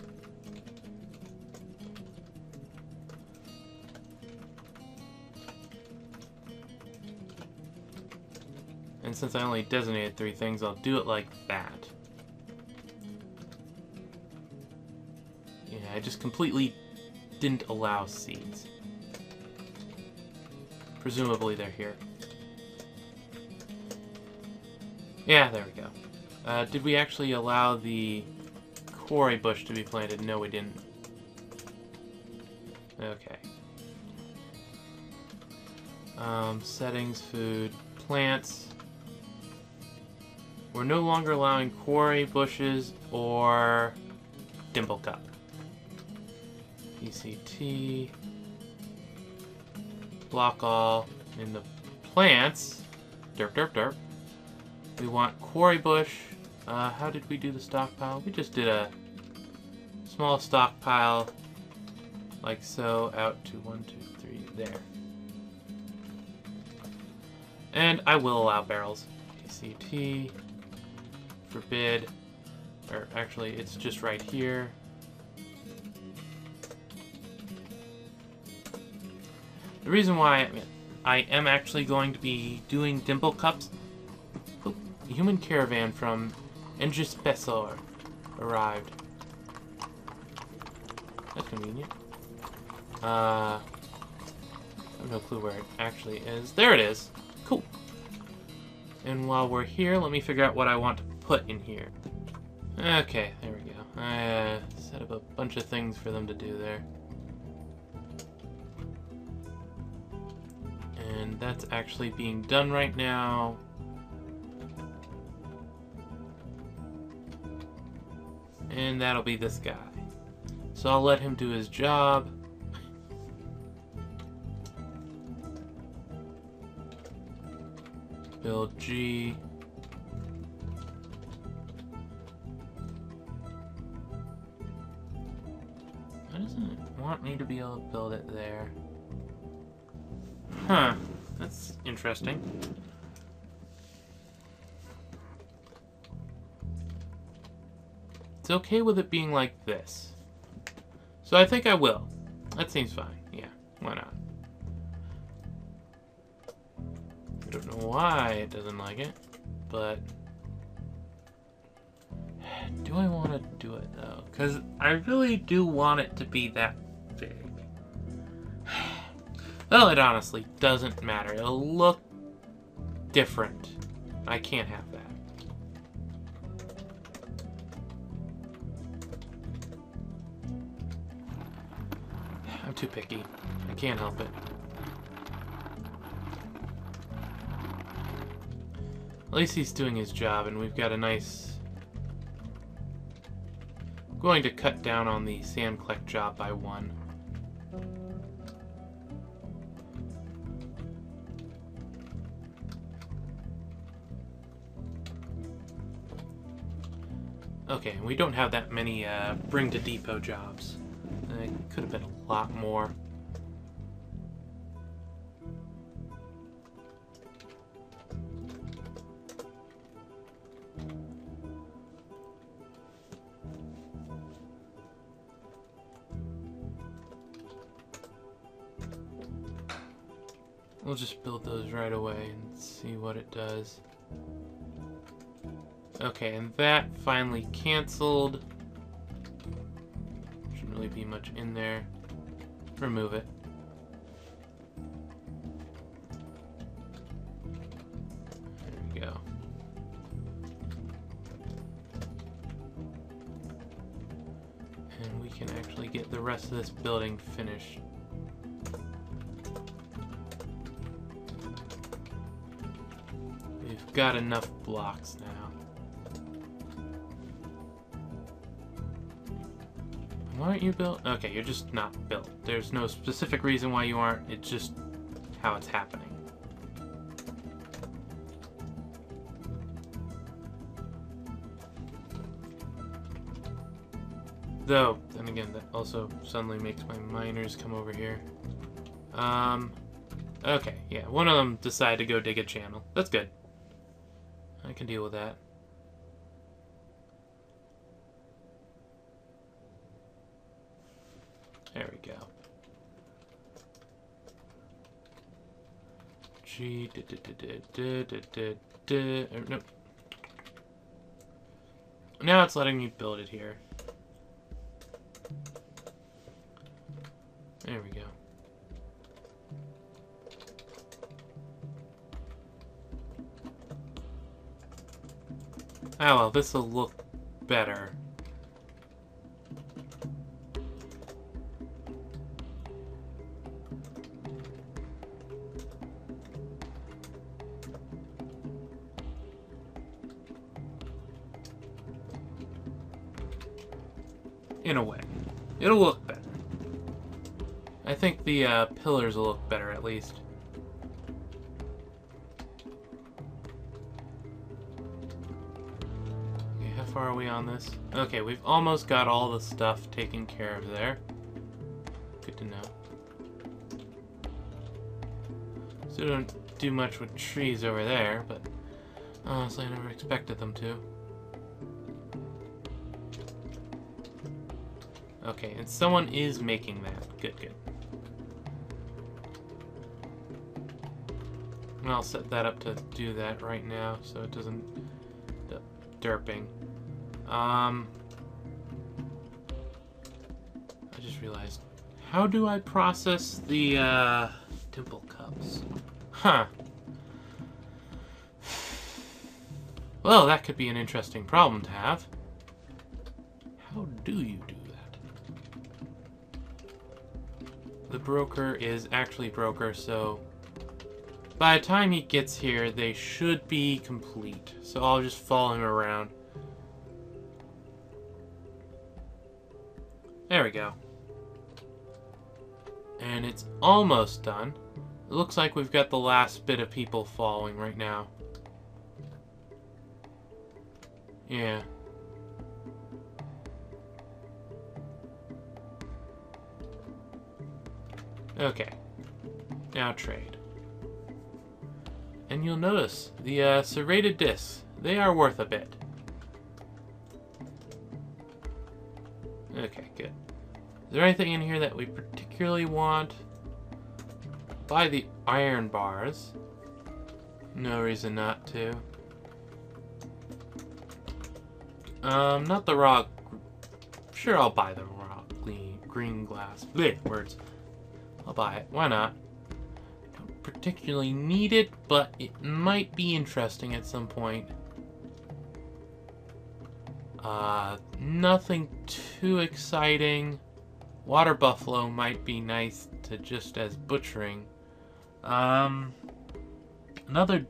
S1: And since I only designated 3 things, I'll do it like that. Yeah, I just completely didn't allow seeds. Presumably they're here. Yeah, there we go. Did we actually allow the quarry bush to be planted? No, we didn't. Okay. Settings, food, plants. We're no longer allowing quarry bushes or dimple cup. ECT. Block all. In the plants. Derp, derp, derp. We want quarry bush. How did we do the stockpile? We just did a small stockpile like so out to 1, 2, 3 there. And I will allow barrels. ECT. Forbid. Or actually, it's just right here. The reason why I am actually going to be doing dimple cups. Oh, a human caravan from Engispessor arrived. That's convenient. I have no clue where it actually is. There it is. Cool. And while we're here, let me figure out what I want to put in here. Okay, there we go. I set up a bunch of things for them to do there. And that's actually being done right now. And that'll be this guy. So I'll let him do his job. Build G. Why doesn't it want me to be able to build it there? Huh. That's interesting. It's okay with it being like this. So I think I will. That seems fine. Yeah, why not? I don't know why it doesn't like it, but do I want to do it though? Because I really do want it to be that big. Well, it honestly doesn't matter. It'll look different. I can't have that. I'm too picky. I can't help it. At least he's doing his job, and we've got a nice... I'm going to cut down on the sand collect job by 1. Okay, we don't have that many bring to depot jobs. It could have been a lot more. We'll just build those right away and see what it does. Okay, and that finally canceled. Shouldn't really be much in there. Remove it. There we go. And we can actually get the rest of this building finished. We've got enough blocks now. Why aren't you built? Okay, you're just not built. There's no specific reason why you aren't. It's just how it's happening. Though, then again, that also suddenly makes my miners come over here. Okay, yeah, one of them decided to go dig a channel. That's good. I can deal with that. There we go. Nope. Now it's letting me build it here. There we go. Oh well, this will look better. In a way. It'll look better. I think the pillars will look better at least. Okay, how far are we on this? Okay, we've almost got all the stuff taken care of there. Good to know. So don't do much with trees over there, but honestly I never expected them to. Okay, and someone is making that. Good, good. And I'll set that up to do that right now, so it doesn't... derping. I just realized. How do I process the, dimple cups? Huh. Well, that could be an interesting problem to have. How do you do that? The broker is actually broker, so by the time he gets here, they should be complete. So I'll just follow him around. There we go. And it's almost done. It looks like we've got the last bit of people following right now. Yeah. Okay, now trade. And you'll notice the serrated discs, they are worth a bit. Okay, good. Is there anything in here that we particularly want? Buy the iron bars. No reason not to. Not the raw... Sure, I'll buy the raw green glass. Blech, words. I'll buy it. Why not? particularly need it, but it might be interesting at some point. Nothing too exciting. Water buffalo might be nice to just as butchering. Another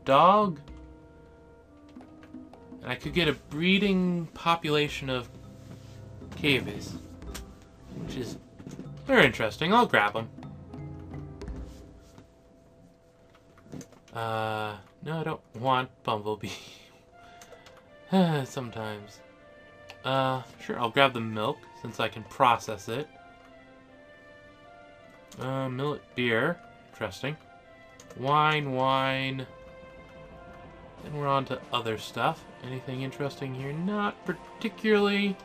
S1: dog? I could get a breeding population of cavies, which is very interesting. I'll grab them. No, I don't want bumblebee. Sometimes. Sure, I'll grab the milk, since I can process it. Millet beer. Interesting. Wine. Then we're on to other stuff. Anything interesting here? Not particularly.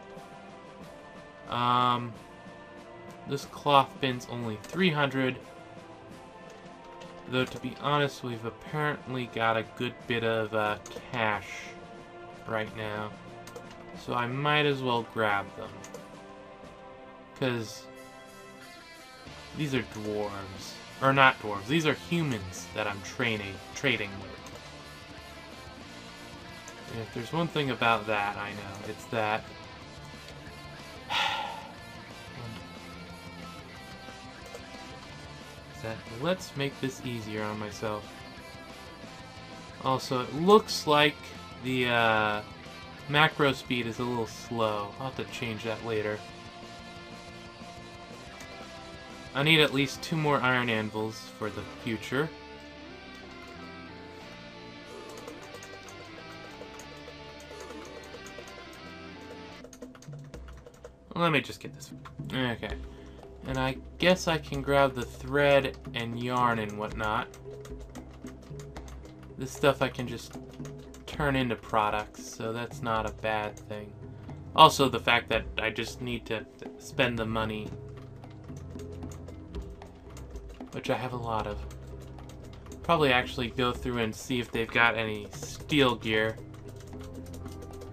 S1: This cloth bin's only 300. Though, to be honest, we've apparently got a good bit of cash right now. So I might as well grab them. Because these are dwarves. Or not dwarves. These are humans that I'm trading with. And if there's one thing about that I know, it's that let's make this easier on myself. Also, it looks like the macro speed is a little slow. I'll have to change that later. I need at least 2 more iron anvils for the future. Let me just get this. Okay. And I guess I can grab the thread and yarn and whatnot. This stuff I can just turn into products, so that's not a bad thing. Also, the fact that I just need to spend the money, which I have a lot of. Probably actually go through and see if they've got any steel gear.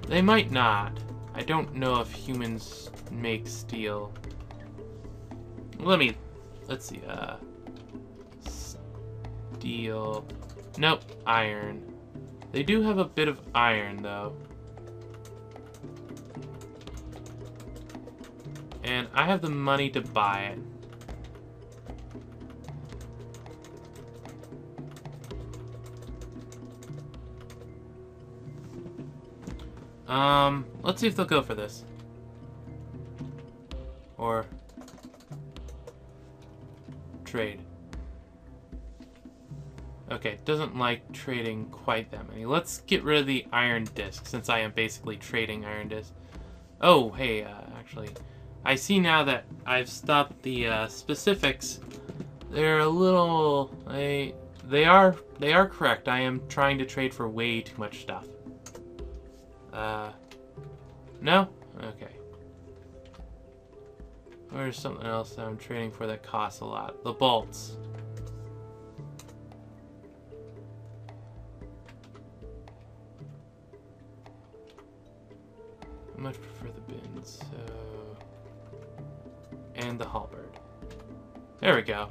S1: They might not. I don't know if humans make steel. Let's see, steel, nope, iron. They do have a bit of iron, though. And I have the money to buy it. Let's see if they'll go for this. Or trade. Okay, doesn't like trading quite that many. Let's get rid of the iron disc, since I am basically trading iron disc. Oh, hey, actually, I see now that I've stopped the specifics. They're a little... They are correct. I am trying to trade for way too much stuff. No? Okay. There's something else that I'm trading for that costs a lot. The bolts. I much prefer the bins, so... And the halberd. There we go.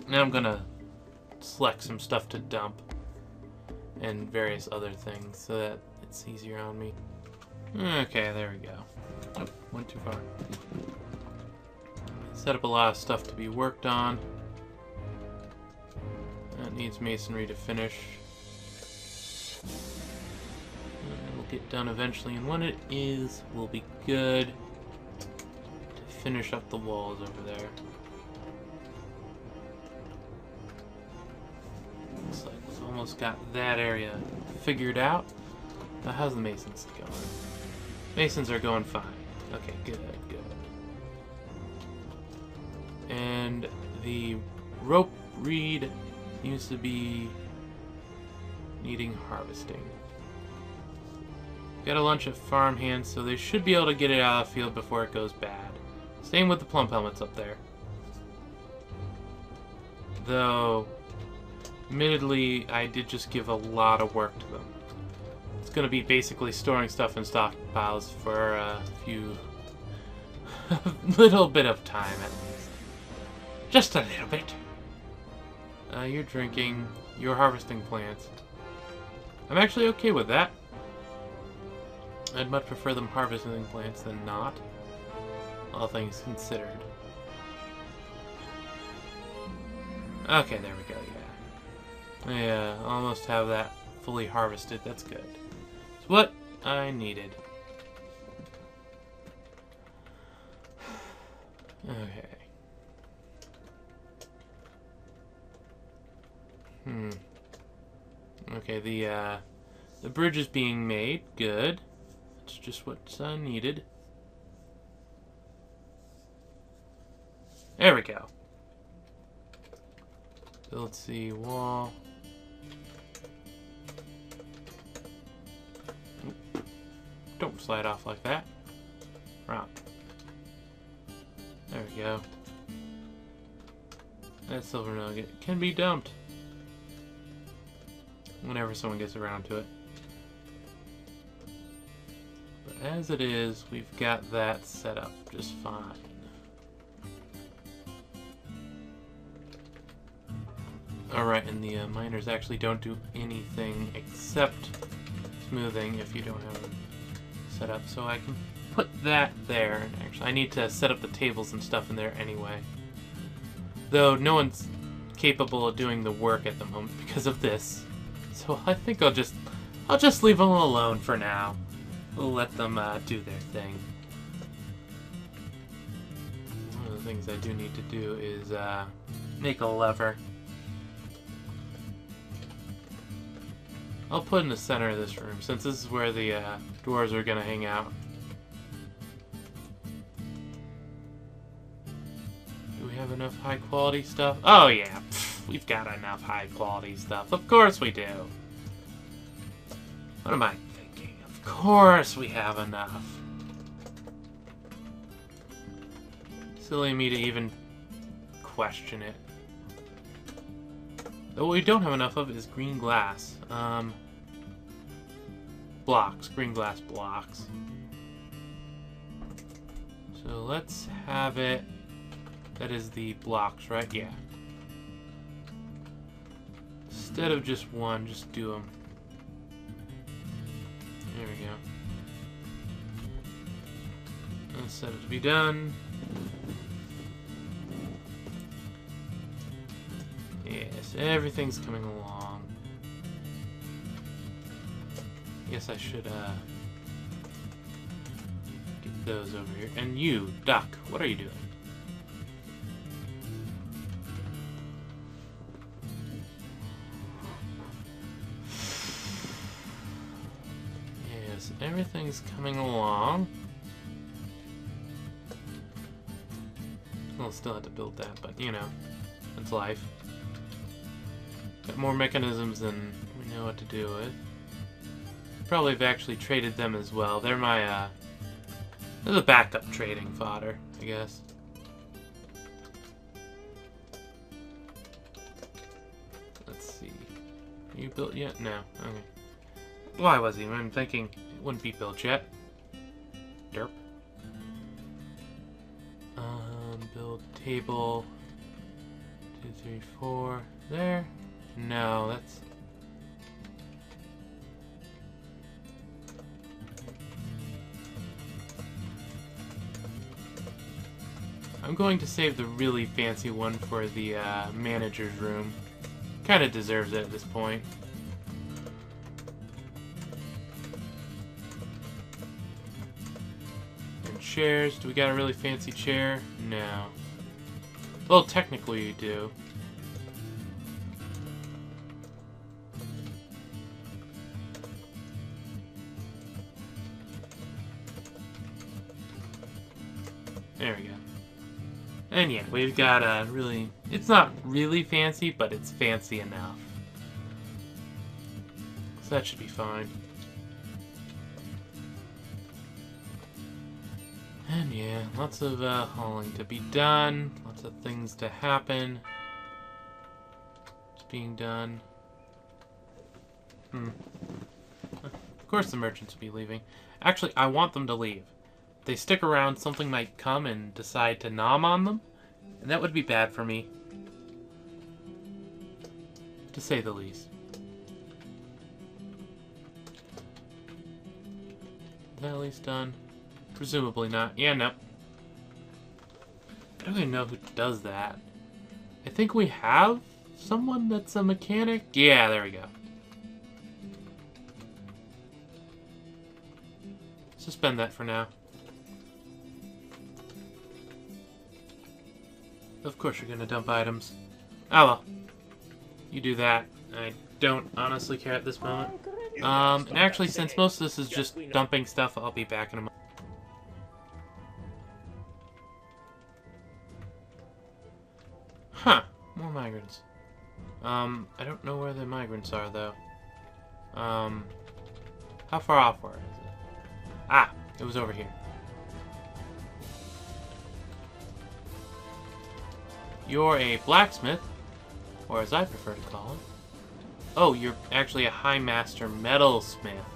S1: Now I'm gonna select some stuff to dump. And various other things, so that it's easier on me. Okay, there we go. Oh, went too far. Set up a lot of stuff to be worked on. That needs masonry to finish. It'll get done eventually, and when it is, we'll be good to finish up the walls over there. Looks like we've almost got that area figured out. Now, how's the masons going? Masons are going fine. Okay, good. And the rope reed seems to be needing harvesting. Got a bunch of farm hands, so they should be able to get it out of the field before it goes bad. Same with the plump helmets up there. Though, admittedly, I did just give a lot of work to them. It's going to be basically storing stuff in stockpiles for a few... little bit of time, at least. Just a little bit. You're drinking. You're harvesting plants. I'm actually okay with that. I'd much prefer them harvesting plants than not. All things considered. Okay, there we go, yeah. Yeah, almost have that fully harvested. That's good. It's what I needed. Okay. Okay, the bridge is being made. Good. It's just what's needed. There we go. Build sea wall. Don't slide off like that. Right. There we go. That silver nugget can be dumped whenever someone gets around to it. But as it is, we've got that set up just fine. Alright, and the miners actually don't do anything except smoothing if you don't have it set up. So I can put that there. Actually, I need to set up the tables and stuff in there anyway. Though no one's capable of doing the work at the moment because of this. So I think I'll just leave them alone for now. We'll let them do their thing. One of the things I do need to do is make a lever. I'll put in the center of this room, since this is where the dwarves are going to hang out. Do we have enough high-quality stuff? Oh, yeah. Pfft, we've got enough high-quality stuff. Of course we do. What am I thinking? Of course we have enough. Silly me to even question it. What we don't have enough of is green glass. Blocks. Green glass blocks. So let's have it... That is the blocks, right? Yeah. Instead of just one, just do them. There we go. Let's set it to be done. Yes, everything's coming along. Guess I should get those over here. And you, duck, what are you doing? Yes, everything's coming along. I'll still have to build that, but you know, it's life. Got more mechanisms than we know what to do with. Probably have actually traded them as well. They're my, they're the backup trading fodder, I guess. Let's see. Are you built yet? No. Okay. Why was he? I'm thinking it wouldn't be built yet. Derp. Build table. 2, 3, 4. There. No, that's... I'm going to save the really fancy one for the manager's room. Kind of deserves it at this point. And chairs. Do we got a really fancy chair? No. Well, technically you do. There we go. And yeah, we've got a really... It's not really fancy, but it's fancy enough. So that should be fine. And yeah, lots of hauling to be done. Lots of things to happen. It's being done. Of course the merchants will be leaving. Actually, I want them to leave. If they stick around, something might come and decide to nom on them. And that would be bad for me. To say the least. Is that at least done? Presumably not. Yeah, no. I don't even know who does that. I think we have someone that's a mechanic. Yeah, there we go. Suspend that for now. Of course you're gonna dump items. Oh well. You do that. I don't honestly care at this moment. And actually, since most of this is just dumping stuff, I'll be back in a moment. Huh. More migrants. I don't know where the migrants are, though. How far off were is it? Ah, it was over here. You're a blacksmith, or as I prefer to call it. Oh, you're actually a High Master Metalsmith.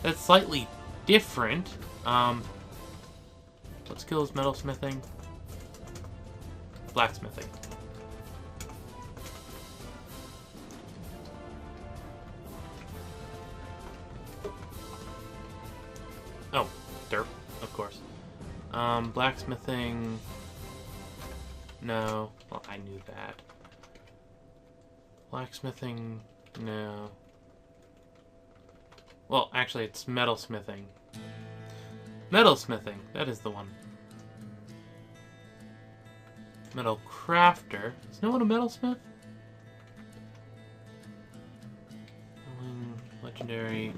S1: That's slightly different. What skill is metalsmithing? Blacksmithing. Oh, derp, of course. Blacksmithing... No. Well, I knew that. Blacksmithing... No. Well, actually, it's metalsmithing. Metalsmithing, that is the one. Metal crafter. Is no one a metalsmith? Legendary...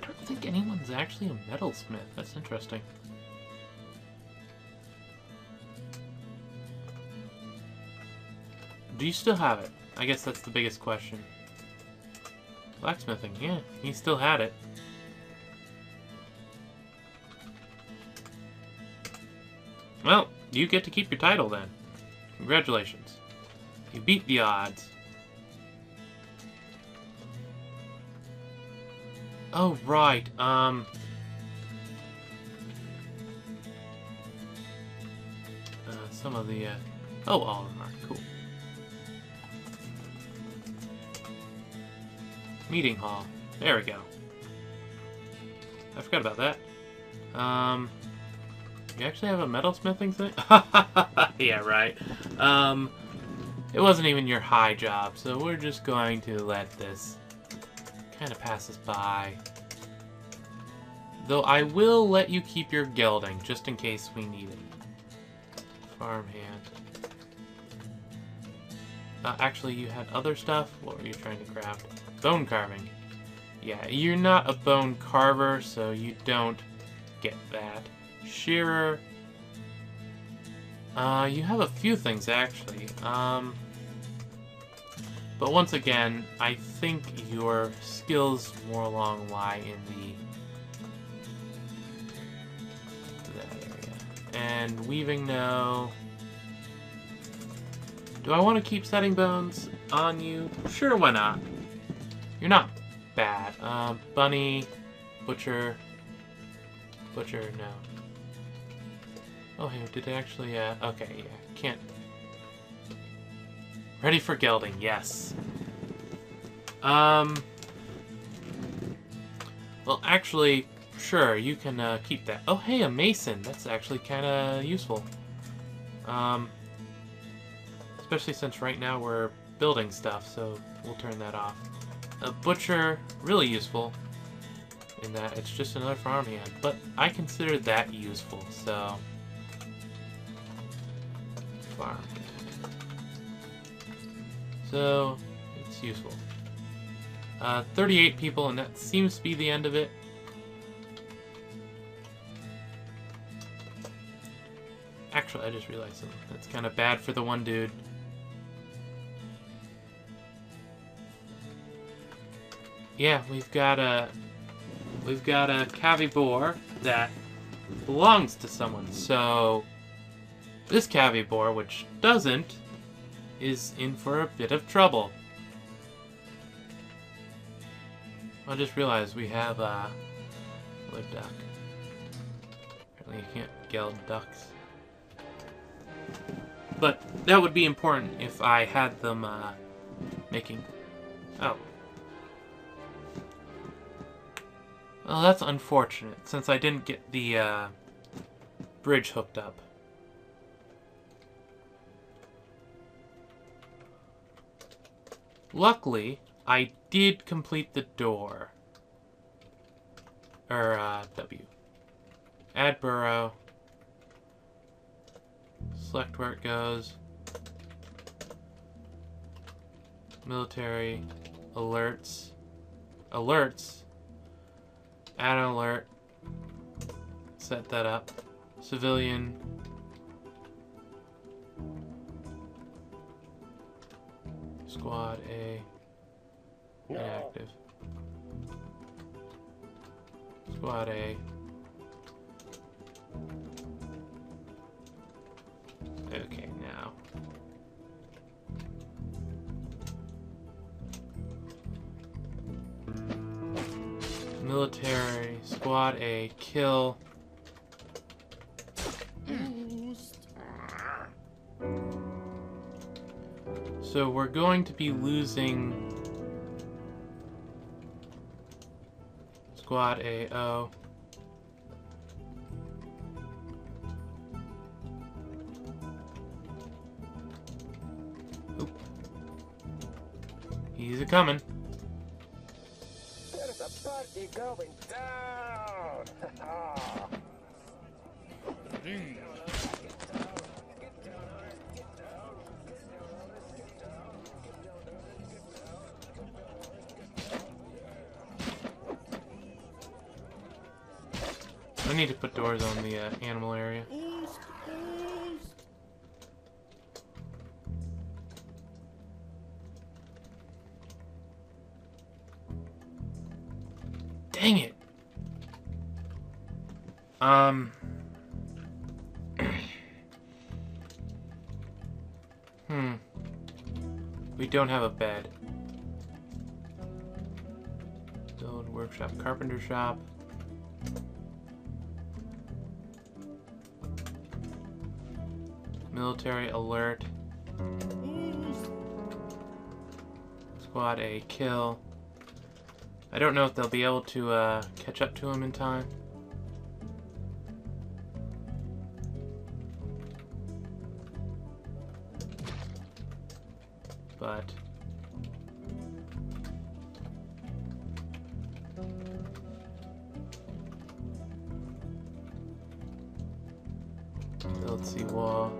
S1: I don't think anyone's actually a metalsmith. That's interesting. Do you still have it? I guess that's the biggest question. Blacksmithing, yeah, he still had it. Well, you get to keep your title then. Congratulations. You beat the odds. Oh, right, some of the, oh, all of them are, cool. Meeting hall. There we go. I forgot about that. You actually have a metalsmithing thing? Yeah, right. It wasn't even your high job, so we're just going to let this kind of pass us by. Though I will let you keep your gelding, just in case we need it. Farmhand. Actually, you had other stuff? What were you trying to craft? Bone carving. Yeah, you're not a bone carver, so you don't get that. Shearer. You have a few things, actually. But once again, I think your skills more along lie in that area. And weaving, no. Do I want to keep setting bones on you? Sure, why not? You're not bad. Bunny, butcher, no. Oh, hey, did it actually, okay, yeah, can't. Ready for gelding, yes. Well, actually, sure, you can, keep that. Oh, hey, a mason, that's actually kind of useful. Especially since right now we're building stuff, so we'll turn that off. A butcher, really useful in that it's just another farmhand, but I consider that useful, so farmhand. So it's useful. 38 people, and that seems to be the end of it. Actually, I just realized something. That's kind of bad for the one dude. Yeah, we've got a Cavibor that belongs to someone. So this Cavibor, which doesn't, is in for a bit of trouble. I just realized we have a live duck. Apparently you can't geld ducks. But that would be important if I had them making... Oh. Well, that's unfortunate, since I didn't get the bridge hooked up. Luckily, I did complete the door. W. Add burrow. Select where it goes. Military. Alerts. Alerts. Add an alert. Set that up. Civilian. Squad A. Inactive. Squad A. Okay, now. Military, Squad A, kill. So we're going to be losing Squad AO. Oop. He's a coming.
S2: There's a party going down!
S1: I need to put doors on the animal area. Dang it! We don't have a bed. Build, workshop, carpenter shop. Military alert. Squad A kill. I don't know if they'll be able to catch up to him in time. But build seawall.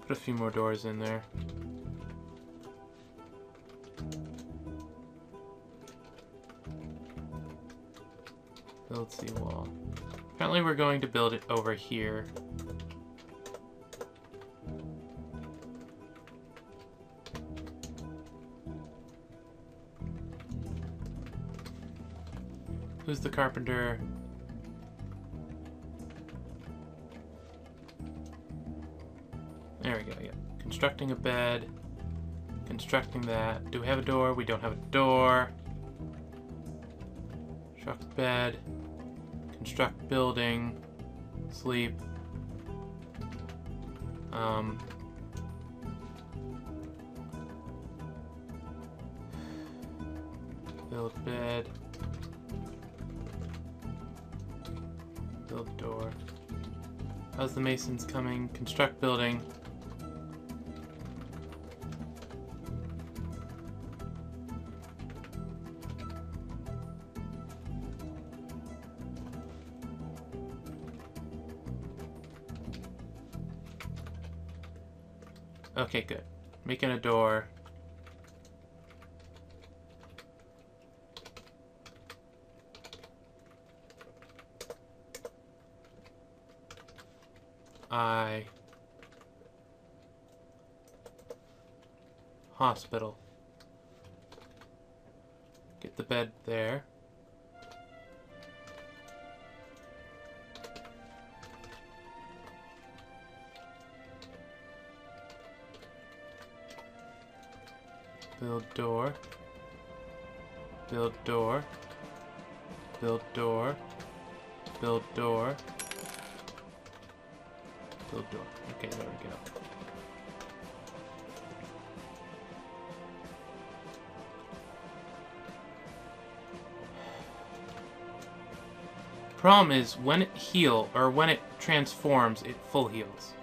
S1: Put a few more doors in there. Build seawall. Apparently we're going to build it over here. Who's the carpenter? There we go, yeah. Constructing a bed. Constructing that. Do we have a door? We don't have a door. Construct bed. Construct building. Sleep. Build bed. Build door. How's the masons coming? Construct building. Okay, good. Making a door. Hospital. Get the bed there. Build door. Build door. Build door. Build door. Build door. Okay, there we go. Problem is, when it when it transforms, it full heals.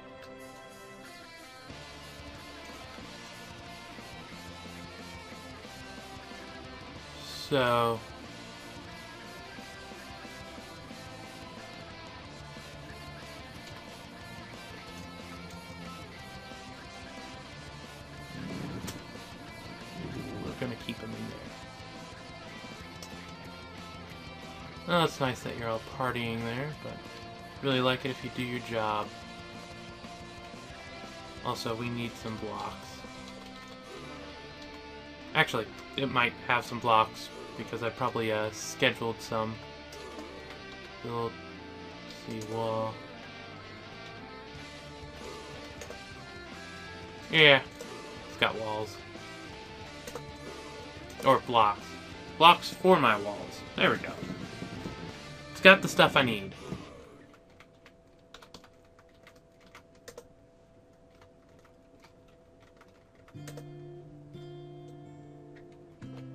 S1: So... we're gonna keep him in there. Oh, it's nice that you're all partying there, but really like it if you do your job. Also, we need some blocks. Actually, it might have some blocks because I probably scheduled some. Build, see, wall. Yeah, it's got walls. Or blocks. Blocks for my walls. There we go. It's got the stuff I need.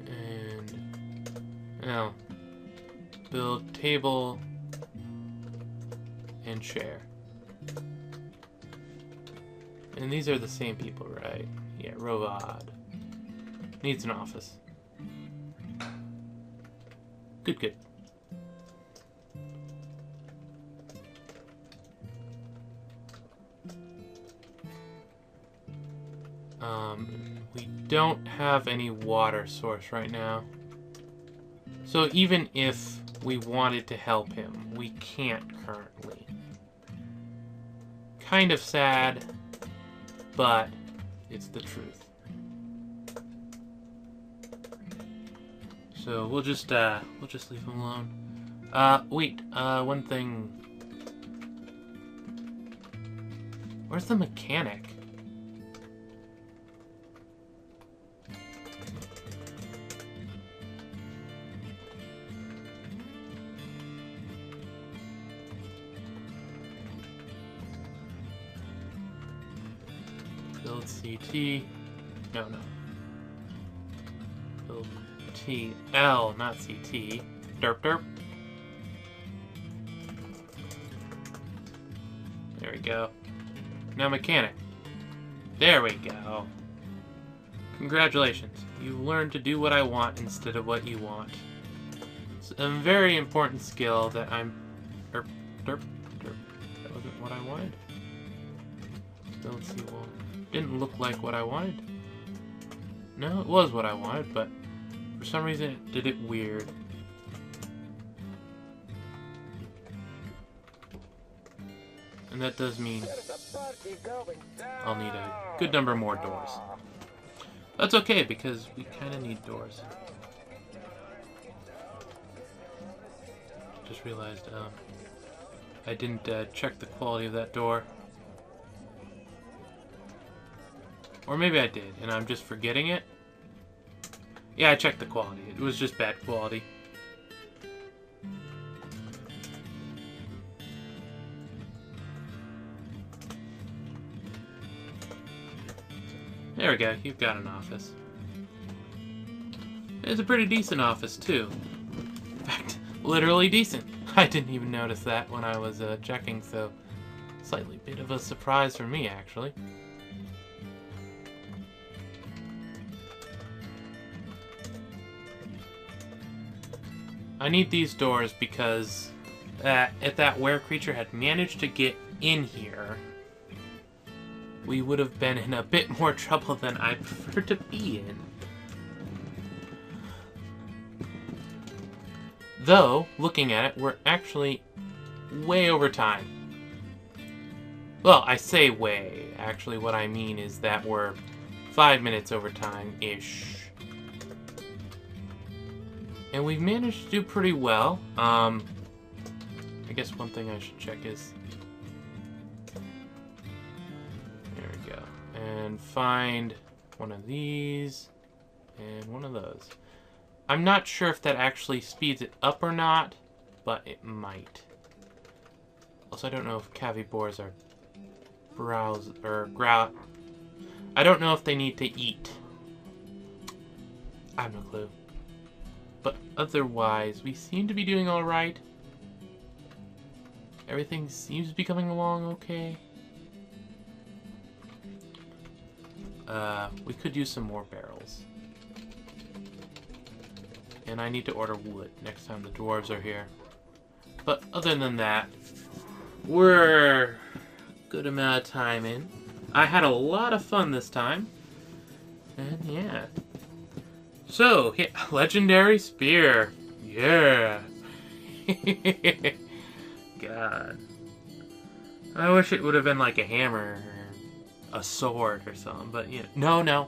S1: And now build table and chair. And these are the same people, right? Yeah, Rovad. Needs an office. Good, good. We don't have any water source right now. So even if we wanted to help him, we can't currently. Kind of sad, but it's the truth. So we'll just leave him alone. Wait, one thing. Where's the mechanic? Build CT. No. Build TL, not CT. Derp derp. There we go. Now mechanic. There we go. Congratulations. You learned to do what I want instead of what you want. It's a very important skill that I'm... Derp, derp, derp. That wasn't what I wanted. Build seawall. Didn't look like what I wanted. No, it was what I wanted, but for some reason it did it weird. And that does mean I'll need a good number more doors. That's okay, because we kind of need doors. Just realized I didn't check the quality of that door. Or maybe I did, and I'm just forgetting it. Yeah, I checked the quality. It was just bad quality. There we go. You've got an office. It's a pretty decent office, too. In fact, literally decent. I didn't even notice that when I was checking, so slightly bit of a surprise for me, actually. I need these doors because if that were creature had managed to get in here, we would have been in a bit more trouble than I prefer to be in. Though, looking at it, we're actually way over time. Well, I say way. Actually, what I mean is that we're 5 minutes over time-ish. And we've managed to do pretty well. I guess one thing I should check is... There we go. And find one of these. And one of those. I'm not sure if that actually speeds it up or not, but it might. Also, I don't know if cavivores are I don't know if they need to eat. I have no clue. But otherwise, we seem to be doing alright. Everything seems to be coming along okay. We could use some more barrels. And I need to order wood next time the dwarves are here. But other than that, we're a good amount of time in. I had a lot of fun this time. And yeah. So, yeah, legendary spear. Yeah. God. I wish it would have been like a hammer or a sword or something, but yeah. No.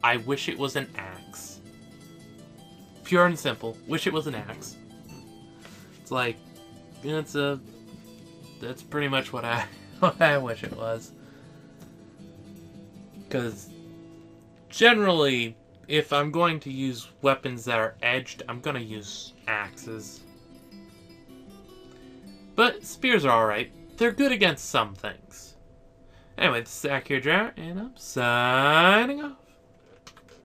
S1: I wish it was an axe. Pure and simple. Wish it was an axe. It's like, that's pretty much what I wish it was. Because generally, if I'm going to use weapons that are edged, I'm going to use axes. But spears are alright. They're good against some things. Anyway, this is Akhier, and I'm signing off.